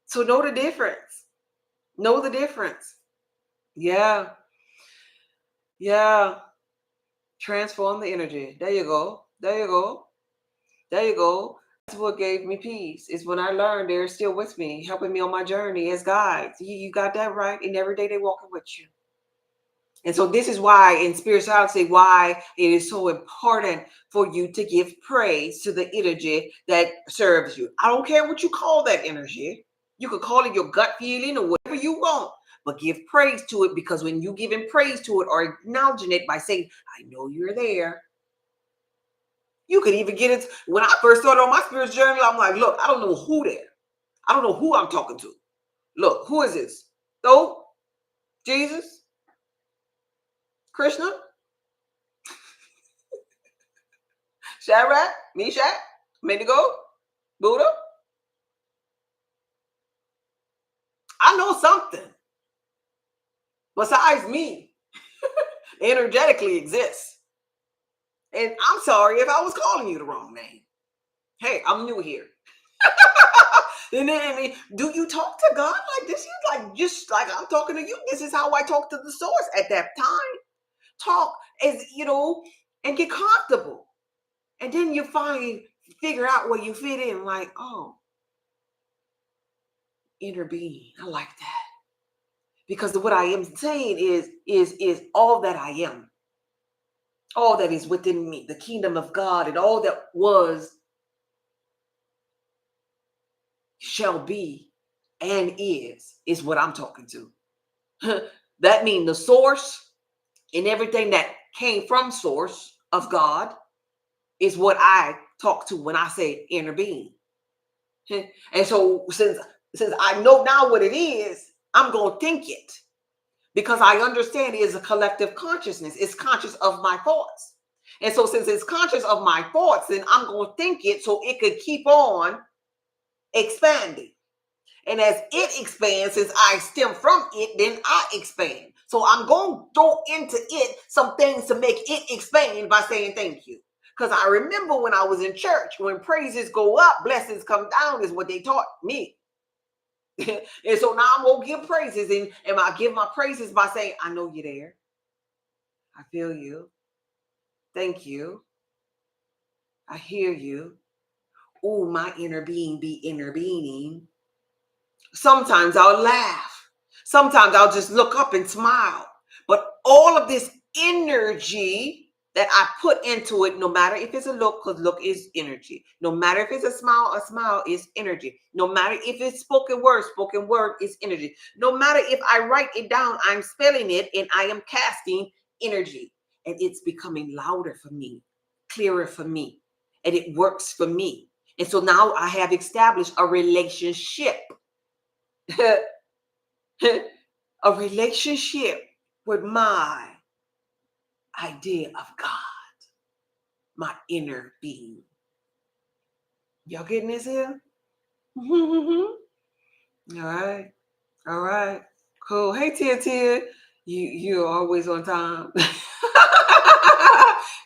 So know the difference. Know the difference. Yeah. Yeah. Transform the energy. There you go. There you go. There you go. That's what gave me peace. Is when I learned they're still with me, helping me on my journey as guides. You got that right. And every day they're walking with you. And so this is why in spirituality, why it is so important for you to give praise to the energy that serves you. I don't care what you call that energy. You could call it your gut feeling or whatever you want, but give praise to it, because when you giving praise to it or acknowledging it by saying, I know you're there. You could even get it. When I first started on my spiritual journey, I'm like, look, I don't know who there. I don't know who I'm talking to. Look, who is this? So, Jesus? Krishna? Shadrach? Meshach? Abednego? Buddha? I know something besides me energetically exists. And I'm sorry if I was calling you the wrong name. Hey, I'm new here. And then, do you talk to God like this? Just like I'm talking to you. This is how I talk to the source at that time. Talk as and get comfortable. And then you figure out where you fit in. Like, oh, inner being. I like that. Because what I am saying is all that I am. All that is within me, the kingdom of God, and all that was, shall be, and is what I'm talking to. That means the source and everything that came from source of God is what I talk to when I say inner being. And so since I know now what it is, I'm going to think it, because I understand it is a collective consciousness. It's conscious of my thoughts. And so since it's conscious of my thoughts, then I'm going to think it so it could keep on expanding. And as it expands, since I stem from it, then I expand. So I'm going to throw into it some things to make it expand by saying thank you. Because I remember when I was in church, when praises go up, blessings come down is what they taught me. And so now I'm going to give praises. And I give my praises by saying, I know you're there. I feel you. Thank you. I hear you. Oh, my inner being be intervening. Sometimes I'll laugh. Sometimes I'll just look up and smile. But all of this energy that I put into it, no matter if it's a look, because look is energy. No matter if it's a smile is energy. No matter if it's spoken word is energy. No matter if I write it down, I'm spelling it and I am casting energy. And it's becoming louder for me, clearer for me. And it works for me. And so now I have established a relationship. A relationship with my idea of God, my inner being. Y'all getting this here? All right. All right. Cool. Hey, Tia. You're always on time.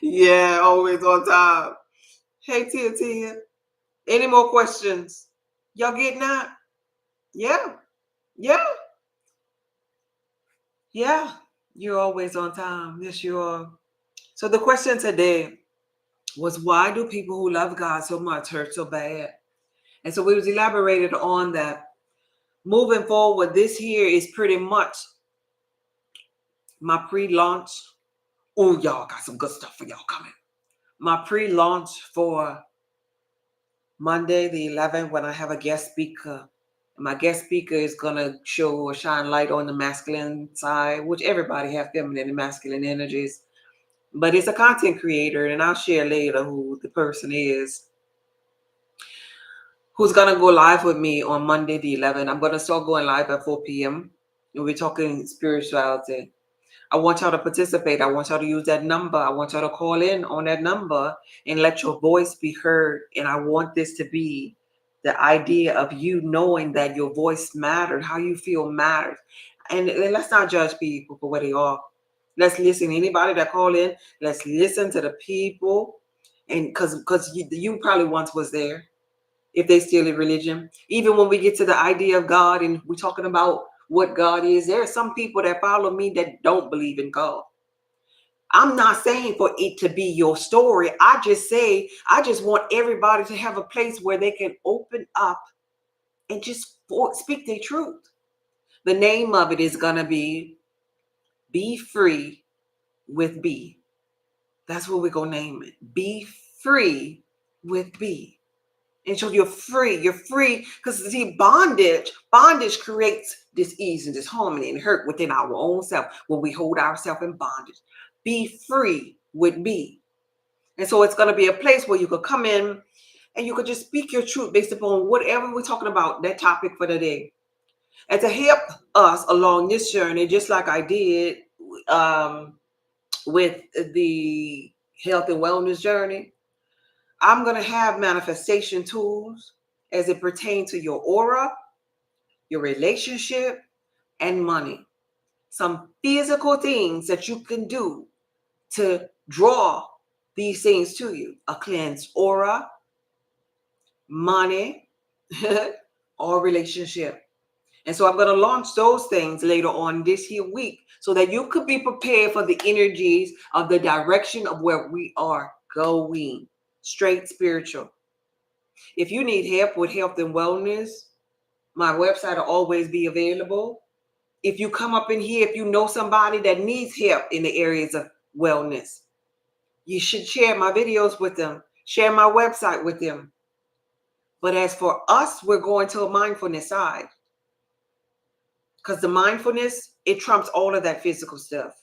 Yeah, always on time. Hey, Tia. Any more questions? Y'all getting that? Yeah. Yeah. Yeah. You're always on time. Yes, you are. So the question today was, why do people who love God so much hurt so bad? And so we was elaborated on that. Moving forward, this here is pretty much my pre-launch. Oh, y'all got some good stuff for y'all coming. My pre-launch for Monday the 11th, when I have a guest speaker. My guest speaker is going to show or shine light on the masculine side, which everybody have feminine and masculine energies. But it's a content creator, and I'll share later who the person is, who's going to go live with me on Monday the 11th. I'm going to start going live at 4 p.m. and we're talking spirituality. I want y'all to participate. I want y'all to use that number. I want y'all to call in on that number and let your voice be heard. And I want this to be the idea of you knowing that your voice matters, how you feel matters. And let's not judge people for what they are. Let's listen. Anybody that call in, let's listen to the people. And because you probably once was there, if they still in religion. Even when we get to the idea of God and we're talking about what God is, there are some people that follow me that don't believe in God. I'm not saying for it to be your story. I just want everybody to have a place where they can open up and just speak their truth. The name of it is going to Be Free with B. That's what we're going to name it. Be Free with B. And so you're free. You're free because, see, bondage creates dis-ease and disharmony and hurt within our own self when we hold ourselves in bondage. Be free with B. And so it's going to be a place where you could come in and you could just speak your truth based upon whatever we're talking about, that topic for the day. And to help us along this journey, just like I did with the health and wellness journey, I'm going to have manifestation tools as it pertains to your aura, your relationship, and money. Some physical things that you can do to draw these things to you. A cleansed aura, money, or relationship. And so I'm going to launch those things later on this here week so that you could be prepared for the energies of the direction of where we are going. Straight spiritual. If you need help with health and wellness, my website will always be available. If you come up in here, if you know somebody that needs help in the areas of wellness, you should share my videos with them, share my website with them. But as for us, we're going to a mindfulness side. Because the mindfulness, it trumps all of that physical stuff.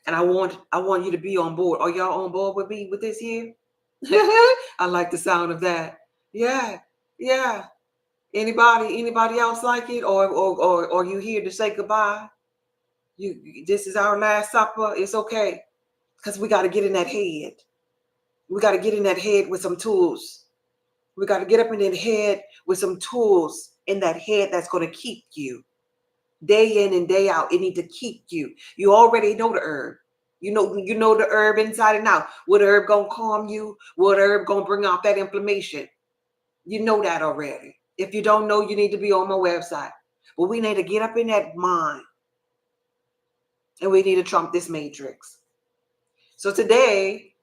And I want you to be on board. Are y'all on board with me with this here? I like the sound of that. Yeah. Anybody else like it? Or you here to say goodbye? This is our last supper. It's okay. Because we got to get in that head. We got to get in that head with some tools. We got to get up in that head with some tools in that head that's going to keep you day in and day out. It need to keep you. You already know the herb. You know the herb inside and out. What herb gonna calm you? What herb gonna bring out that inflammation? You know that already. If you don't know, you need to be on my website. But we need to get up in that mind, and we need to trump this matrix. So today,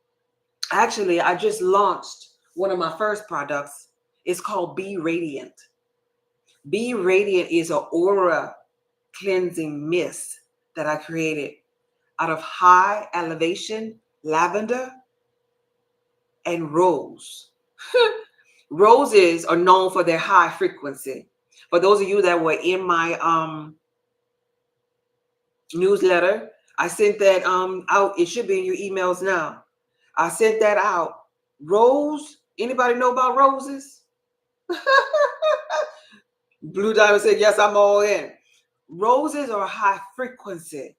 actually, I just launched one of my first products. It's called Be Radiant. Be Radiant is an aura cleansing mist that I created out of high elevation lavender and rose. Roses are known for their high frequency. For those of you that were in my newsletter, I sent that out. It should be in your emails now. I sent that out. Rose, anybody know about roses? Blue Diamond said, yes, I'm all in. Roses are high frequency.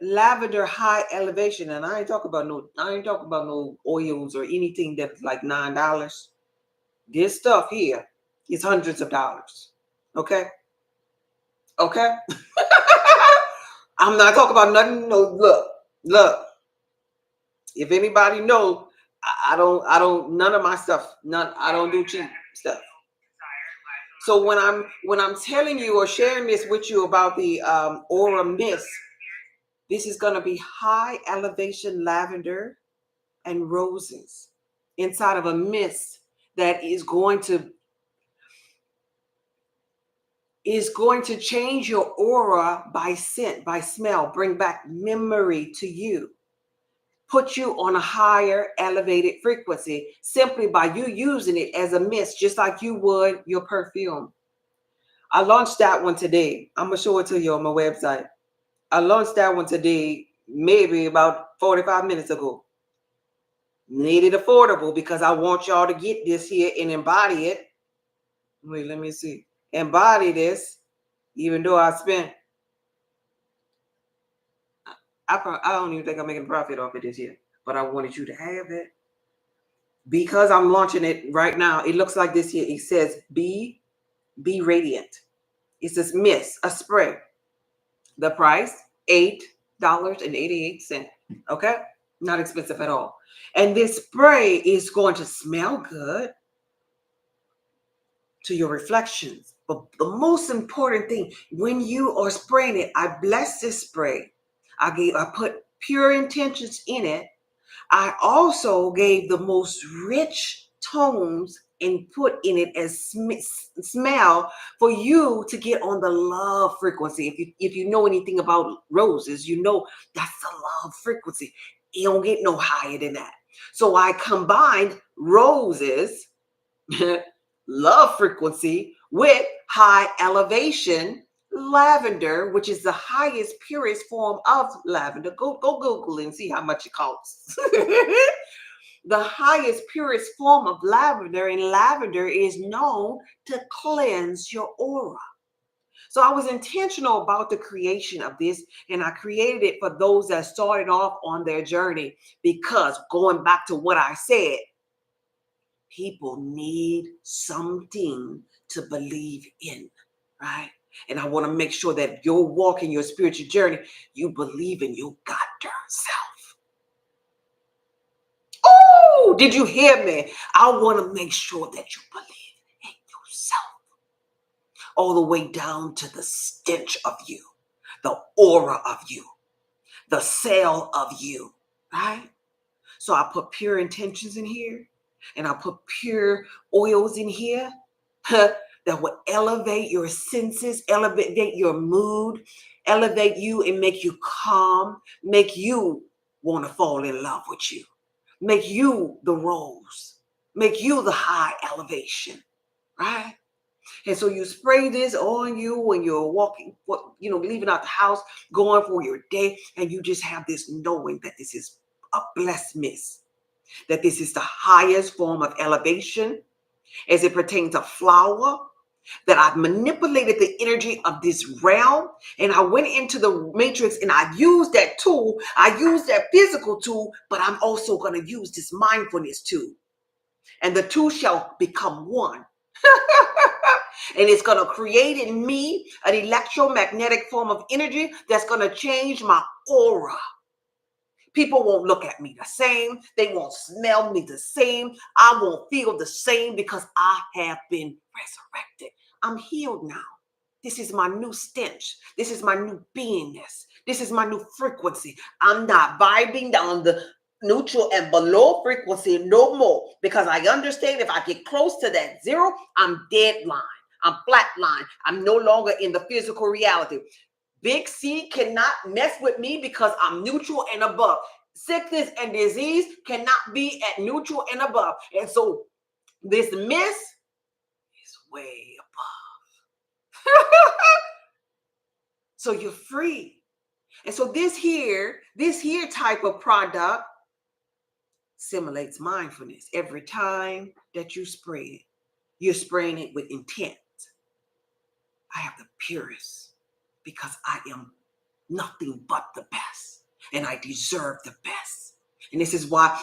Lavender high elevation. And I ain't talking about no oils or anything that's like $9. This stuff here is hundreds of dollars. Okay? Okay? I'm not talking about nothing. No, look. If anybody knows, I don't none of my stuff, I don't do cheap stuff. So when I'm telling you or sharing this with you about the aura mist, this is going to be high elevation lavender and roses inside of a mist that is going to change your aura by scent, by smell, bring back memory to you, put you on a higher elevated frequency simply by you using it as a mist, just like you would your perfume. I launched that one today. I'm going to show it to you on my website. I launched that one today, maybe about 45 minutes ago. Made it affordable because I want y'all to get this here and embody it. Wait, let me see. Embody this, even though I spent, I don't even think I'm making profit off of this here, but I wanted you to have it. Because I'm launching it right now, it looks like this here. It says Be Radiant. It's this mist, a spray. The price, $8.88. Okay? Not expensive at all. And this spray is going to smell good to your reflections. But the most important thing, when you are spraying it, I bless this spray. I put pure intentions in it. I also gave the most rich tones and put in it as smell for you to get on the love frequency. If you know anything about roses, you know that's the love frequency. You don't get no higher than that. So I combined roses, love frequency, with high elevation lavender, which is the highest, purest form of lavender. Go Google and see how much it costs. The highest, purest form of lavender, and lavender is known to cleanse your aura. So I was intentional about the creation of this, and I created it for those that started off on their journey, because going back to what I said, people need something to believe in, right? And I want to make sure that you're walking your spiritual journey, you believe in your goddamn self. Oh, did you hear me? I want to make sure that you believe in yourself. All the way down to the stench of you, the aura of you, the cell of you, right? So I put pure intentions in here, and I put pure oils in here that will elevate your senses, elevate your mood, elevate you and make you calm, make you want to fall in love with you, make you the rose, make you the high elevation, right? And so you spray this on you when you're walking, leaving out the house, going for your day, and you just have this knowing that this is a blessed mist, that this is the highest form of elevation as it pertains to flower, that I've manipulated the energy of this realm, and I went into the matrix and I used that tool. I used that physical tool, but I'm also going to use this mindfulness tool. and the two shall become one. And it's going to create in me an electromagnetic form of energy that's going to change my aura. People won't look at me the same. They won't smell me the same. I won't feel the same because I have been resurrected. I'm healed now. This is my new stench. This is my new beingness. This is my new frequency. I'm not vibing down the neutral and below frequency no more, because I understand if I get close to that zero, I'm dead line. I'm flat line. I'm no longer in the physical reality. Big C cannot mess with me because I'm neutral and above. Sickness and disease cannot be at neutral and above. And so this miss is way above. So you're free. And so this here type of product simulates mindfulness. Every time that you spray it, you're spraying it with intent. I have the purest because I am nothing but the best, and I deserve the best. And this is why,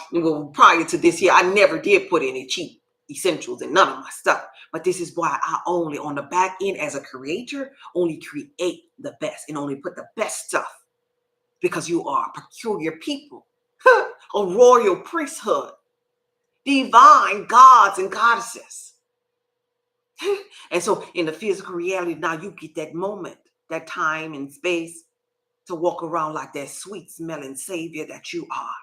prior to this year, I never did put any cheap essentials in none of my stuff. But this is why I only, on the back end as a creator, only create the best and only put the best stuff, because you are a peculiar people, a royal priesthood, divine gods and goddesses. And so in the physical reality, now you get that moment, that time and space to walk around like that sweet smelling savior that you are.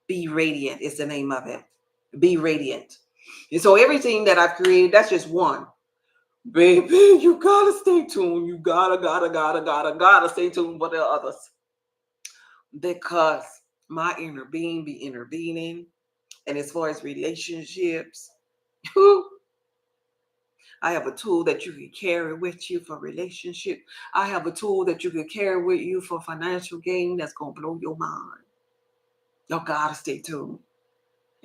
Be radiant is the name of it. Be radiant. And so everything that I've created, that's just one. Baby, you gotta stay tuned. You gotta stay tuned for the others. Because my inner being be intervening. And as far as relationships, I have a tool that you can carry with you for relationship. I have a tool that you can carry with you for financial gain that's going to blow your mind. Y'all got to stay tuned.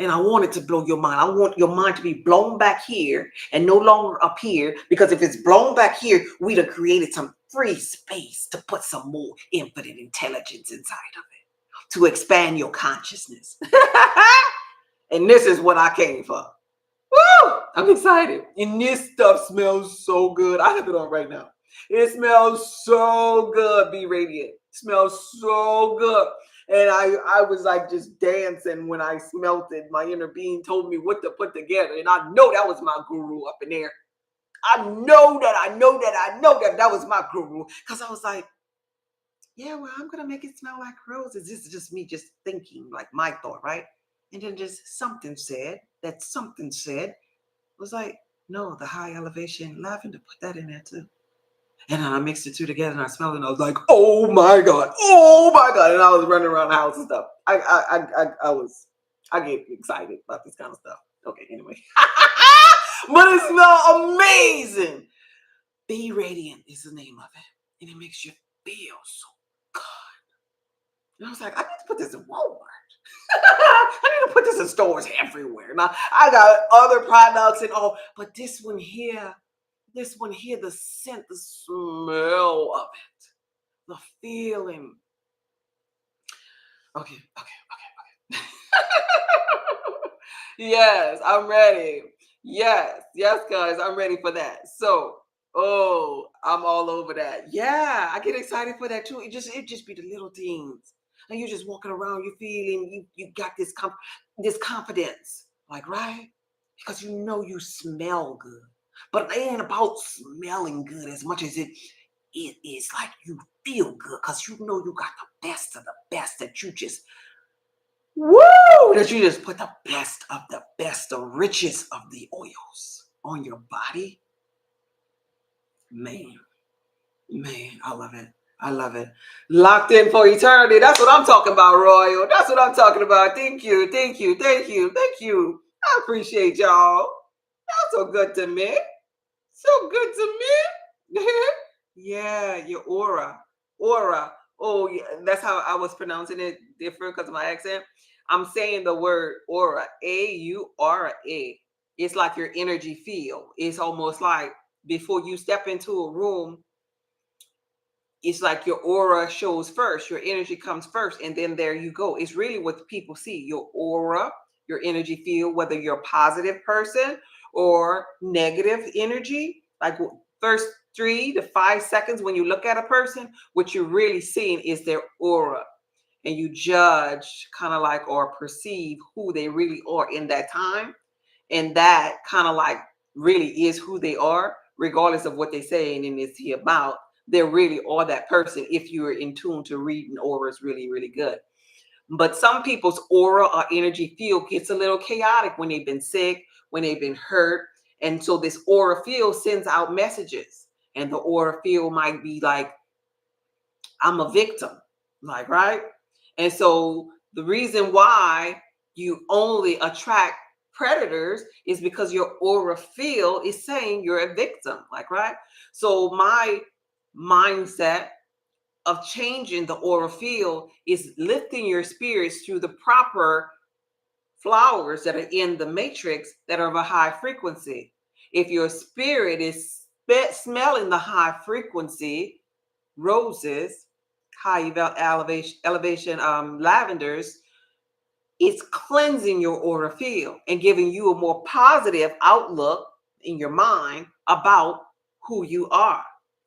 And I want it to blow your mind. I want your mind to be blown back here and no longer up here, because if it's blown back here, we'd have created some free space to put some more infinite intelligence inside of it, to expand your consciousness. And this is what I came for. Woo! I'm excited. And this stuff smells so good. I have it on right now. It smells so good. Be radiant. It smells so good. And I was like just dancing when I smelled it. My inner being told me what to put together. And I know that was my guru up in there. I know that was my guru. Because I was like, yeah, well, I'm going to make it smell like roses. This is just me just thinking, like my thought, right? And then just something said was like, no, the high elevation lavender, put that in there too. And then I mixed the two together and I smelled it and I was like, oh my God. And I was running around the house and stuff. I get excited about this kind of stuff. Okay, anyway. But it smells amazing. Be Radiant is the name of it. And it makes you feel so good. And I was like, I need to put this in Walmart. I need to put this in stores everywhere. Now, I got other products and all, but this one here, the scent, the smell of it, the feeling. Okay. Yes, I'm ready. Yes, guys, I'm ready for that. So, I'm all over that. Yeah, I get excited for that too. It just be the little things. And you're just walking around, you're feeling, you got this confidence, like, right? Because you know you smell good. But it ain't about smelling good as much as it is like you feel good, because you know you got the best of the best, that you just, that you just put the best of the best, the richest of the oils on your body. Man, I love it. Locked in for eternity. That's what I'm talking about, Royal. That's what I'm talking about. Thank you. I appreciate y'all. That's so good to me. Yeah, your aura. Oh, yeah, that's how I was pronouncing it different because of my accent. I'm saying the word aura, A-U-R-A. It's like your energy field. It's almost like before you step into a room, it's like your aura shows first. Your energy comes first, and then there you go. It's really what people see, your aura, your energy field, whether you're a positive person or negative energy. Like first 3 to 5 seconds when you look at a person, what you're really seeing is their aura. And you judge kind of like or perceive who they really are in that time. And that kind of like really is who they are, regardless of what they say and it's here about. They really are that person if you're in tune to reading auras really, really good. But some people's aura or energy field gets a little chaotic when they've been sick, when they've been hurt. And so this aura field sends out messages. And the aura field might be like, I'm a victim, like, right? And so the reason why you only attract predators is because your aura field is saying you're a victim, like, right? So my mindset of changing the aura field is lifting your spirits through the proper flowers that are in the matrix that are of a high frequency. If your spirit is smelling the high frequency roses, high elevation lavenders, it's cleansing your aura field and giving you a more positive outlook in your mind about who you are.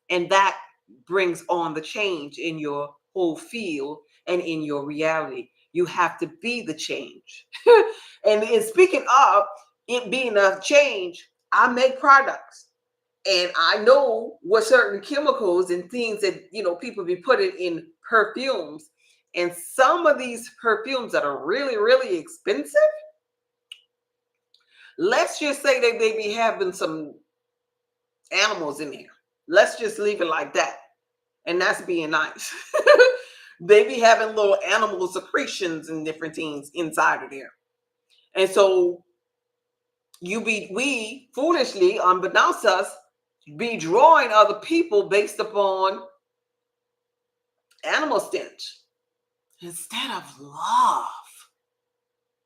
And that brings on the change in your whole field and in your reality. You have to be the change. And in speaking of it being a change, I make products. And I know what certain chemicals and things that, people be putting in perfumes. And some of these perfumes that are really, really expensive, let's just say that they be having some animals in there. Let's just leave it like that. And that's being nice. They be having little animal secretions and different things inside of there. And so we foolishly, unbeknownst to us, be drawing other people based upon animal stench instead of love,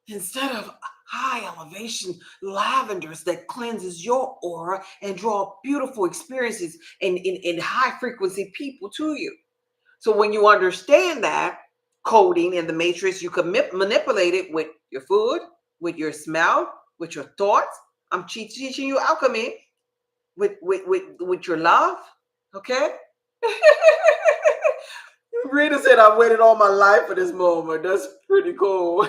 instead of high elevation lavenders that cleanses your aura and draw beautiful experiences and in high frequency people to you. So when you understand that coding in the matrix, you can manipulate it with your food, with your smell, with your thoughts. I'm teaching you alchemy with your love. Okay. Rita said, I've waited all my life for this moment. That's pretty cool.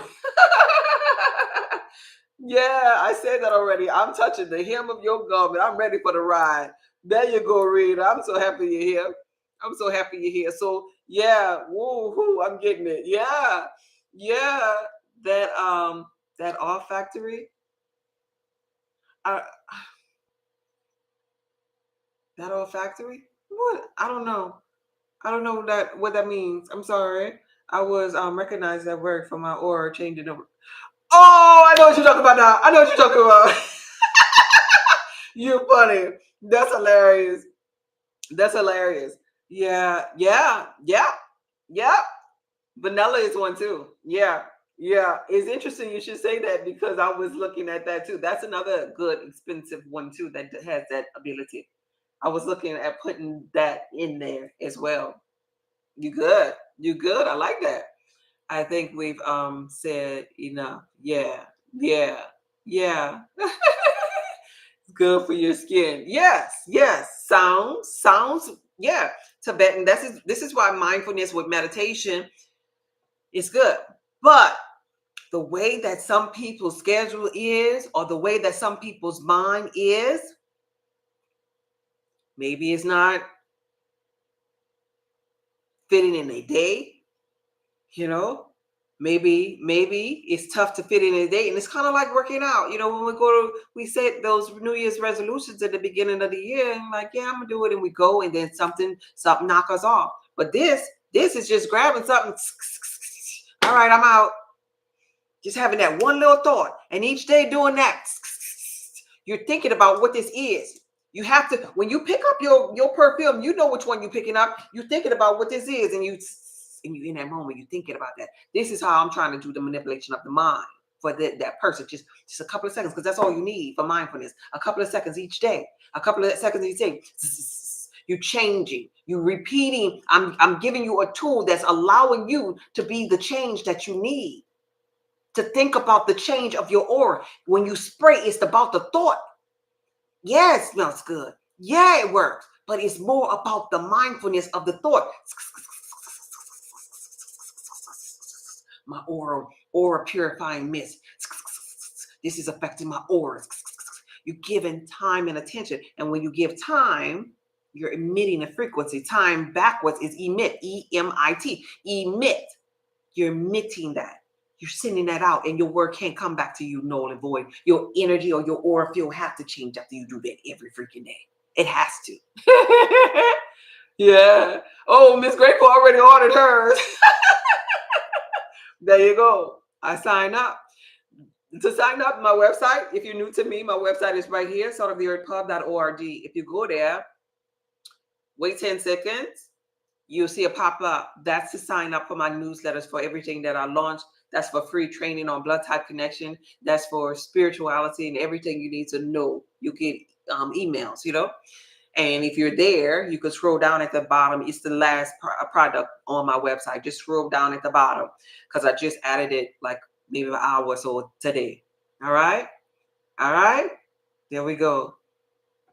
Yeah, I said that already. I'm touching the hem of your garment. I'm ready for the ride. There you go, Rita. I'm so happy you're here. I'm so happy you're here. So yeah, woo, I'm getting it. Yeah, yeah. That off factory. Uh, that off factory. What? I don't know. I don't know what that means. I'm sorry. I was recognized that word from my aura changing over. Oh, I know what you're talking about now. I know what you're talking about. You're funny. That's hilarious. That's hilarious. Yeah, yeah, yeah, yeah. Vanilla is one too. Yeah, yeah. It's interesting you should say that because I was looking at that too. That's another good, expensive one too that has that ability. I was looking at putting that in there as well. You good. You good. I like that. I think we've said enough. Yeah. Yeah. Yeah. It's good for your skin. Yes. Yes. Sounds. Yeah. Tibetan. This is why mindfulness with meditation is good. But the way that some people's schedule is, or the way that some people's mind is, maybe it's not fitting in a day, you know. Maybe it's tough to fit in a day, and it's kind of like working out. When we set those New Year's resolutions at the beginning of the year, and like, yeah, I'm gonna do it, and we go, and then something knock us off. But this is just grabbing something. All right, I'm out. Just having that one little thought, and each day doing that, you're thinking about what this is. You have to, when you pick up your perfume, you know which one you're picking up. You're thinking about what this is, and you in that moment, you're thinking about that. This is how I'm trying to do the manipulation of the mind for that person. Just a couple of seconds, because that's all you need for mindfulness. A couple of seconds each day. A couple of seconds each day. You're changing. You're repeating. I'm giving you a tool that's allowing you to be the change that you need to think about the change of your aura. When you spray, it's about the thought. Yeah, it smells good. Yeah, it works. But it's more about the mindfulness of the thought. My aura purifying mist. This is affecting my aura. You're giving time and attention. And when you give time, you're emitting a frequency. Time backwards is emit, E-M-I-T, emit. You're emitting that. You're sending that out, and your word can't come back to you null and void. Your energy or your aura field have to change after you do that every freaking day. It has to. Yeah. Oh, Miss Grateful already ordered hers. There you go. I sign up. To sign up, my website, if you're new to me, my website is right here, saltoftheearthpub.org. If you go there, wait 10 seconds, you'll see a pop-up. That's to sign up for my newsletters for everything that I launch. That's for free training on blood type connection. That's for spirituality and everything you need to know. You get emails, And if you're there, you can scroll down at the bottom. It's the last product on my website. Just scroll down at the bottom because I just added it like maybe an hour or so today. All right. All right. There we go.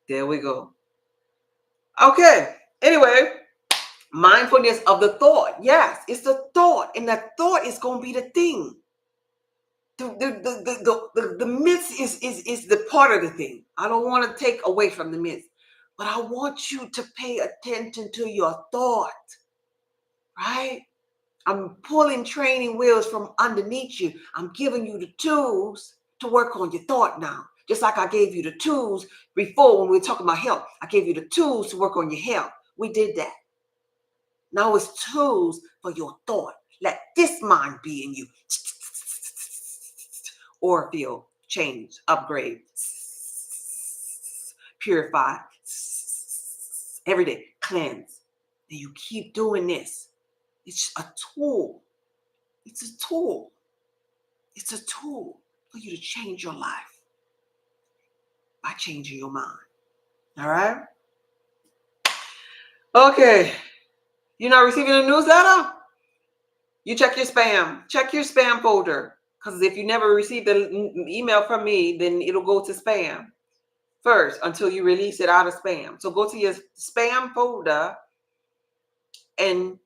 There we go. Okay. Anyway, mindfulness of the thought. Yes, it's the thought. And that thought is going to be the thing. The myth is the part of the thing. I don't want to take away from the myth. But I want you to pay attention to your thought, right? I'm pulling training wheels from underneath you. I'm giving you the tools to work on your thought now. Just like I gave you the tools before when we were talking about health. I gave you the tools to work on your health. We did that. Now it's tools for your thought. Let this mind be in you. Aura field, change, upgrade, purify. Every day, cleanse. And you keep doing this. It's a tool. It's a tool. It's a tool for you to change your life by changing your mind. All right? Okay. You're not receiving a newsletter? You check your spam. Check your spam folder. Because if you never receive the email from me, then it'll go to spam first until you release it out of spam. So go to your spam folder and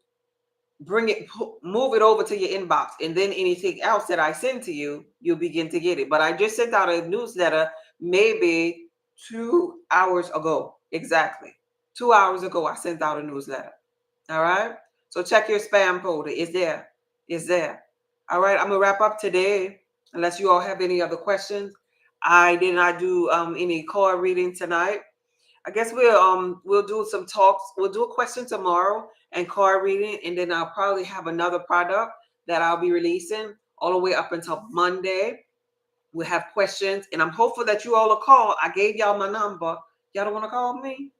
move it over to your inbox, and then anything else that I send to you, you'll begin to get it. But I just sent out a newsletter maybe 2 hours ago. Exactly. 2 hours ago, I sent out a newsletter. All right. So check your spam folder. It's there. It's there. All right. I'm going to wrap up today unless you all have any other questions. I did not do any card reading tonight. I guess we'll do some talks. We'll do a question tomorrow and card reading, and then I'll probably have another product that I'll be releasing all the way up until Monday. We'll have questions, and I'm hopeful that you all will call. I gave y'all my number. Y'all don't want to call me?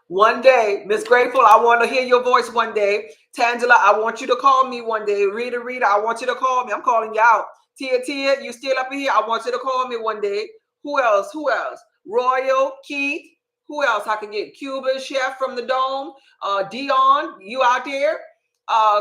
One day, Miss Grateful, I want to hear your voice one day. Tangela, I want you to call me one day. Rita, I want you to call me. I'm calling you out. Tia, you still up in here? I want you to call me one day. Who else? Royal, Keith. Who else I can get? Cuba, Chef from the Dome. Dion, you out there?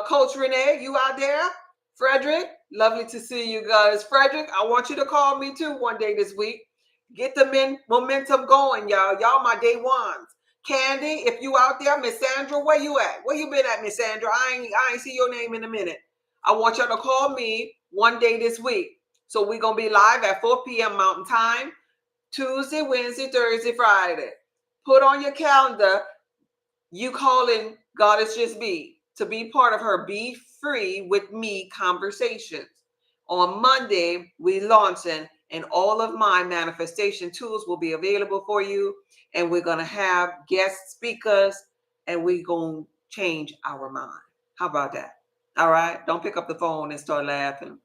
Coach Renee, you out there? Frederick, lovely to see you guys. Frederick, I want you to call me too one day this week. Get the momentum going, y'all. Y'all my day ones. Candy, if you out there, Miss Sandra, where you at? Where you been at, Miss Sandra? I ain't see your name in a minute. I want y'all to call me one day this week. So we're going to be live at 4 p.m. Mountain Time, Tuesday, Wednesday, Thursday, Friday. Put on your calendar, you calling Goddess Just Be to be part of her Be Free With Me conversations. On Monday, we launching, and all of my manifestation tools will be available for you. And we're going to have guest speakers, and we're going to change our mind. How about that? All right. Don't pick up the phone and start laughing.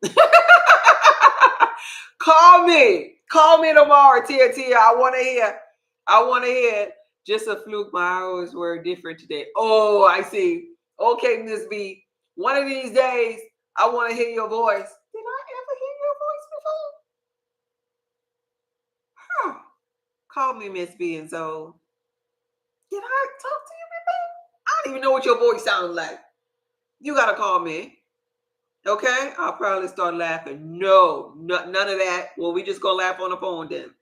Call me tomorrow, Tia. I want to hear. Just a fluke. My hours were different today. Oh, I see. Okay, Miss B. One of these days, I want to hear your voice. Did I ever hear your voice before? Huh. Call me Miss B and so. Did I talk to you before? I don't even know what your voice sounds like. You got to call me. Okay, I'll probably start laughing. No, none of that. Well, we just gonna laugh on the phone then.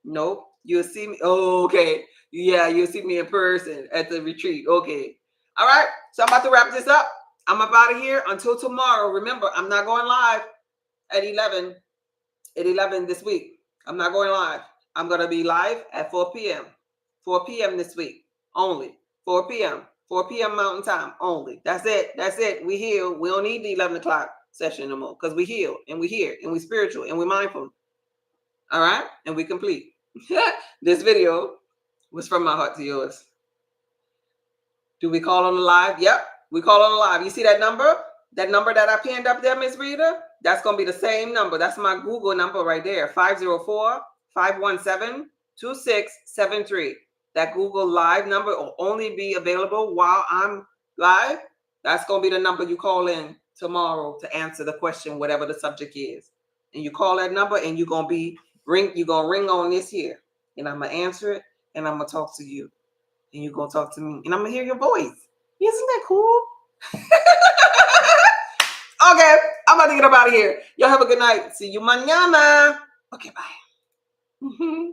Nope. You'll see me. Oh, okay. Yeah, you'll see me in person at the retreat. Okay. All right. So I'm about to wrap this up. I'm up out of here until tomorrow. Remember, I'm not going live at 11 this week. I'm not going live. I'm going to be live at 4 p.m. 4 p.m. this week only. 4 p.m. 4 p.m. Mountain Time only. That's it. That's it. We heal. We don't need the 11 o'clock session no more because we heal and we hear and we spiritual and we mindful. All right. And we complete. This video was from my heart to yours. Do we call on the live? Yep. We call on the live. You see that number? That number that I pinned up there, Miss Rita? That's going to be the same number. That's my Google number right there. 504-517-2673. That Google Live number will only be available while I'm live. That's going to be the number you call in tomorrow to answer the question, whatever the subject is. And you call that number and you're going to ring on this here. And I'm going to answer it and I'm going to talk to you. And you're going to talk to me. And I'm going to hear your voice. Isn't that cool? Okay, I'm about to get up out of here. Y'all have a good night. See you mañana. Okay, bye.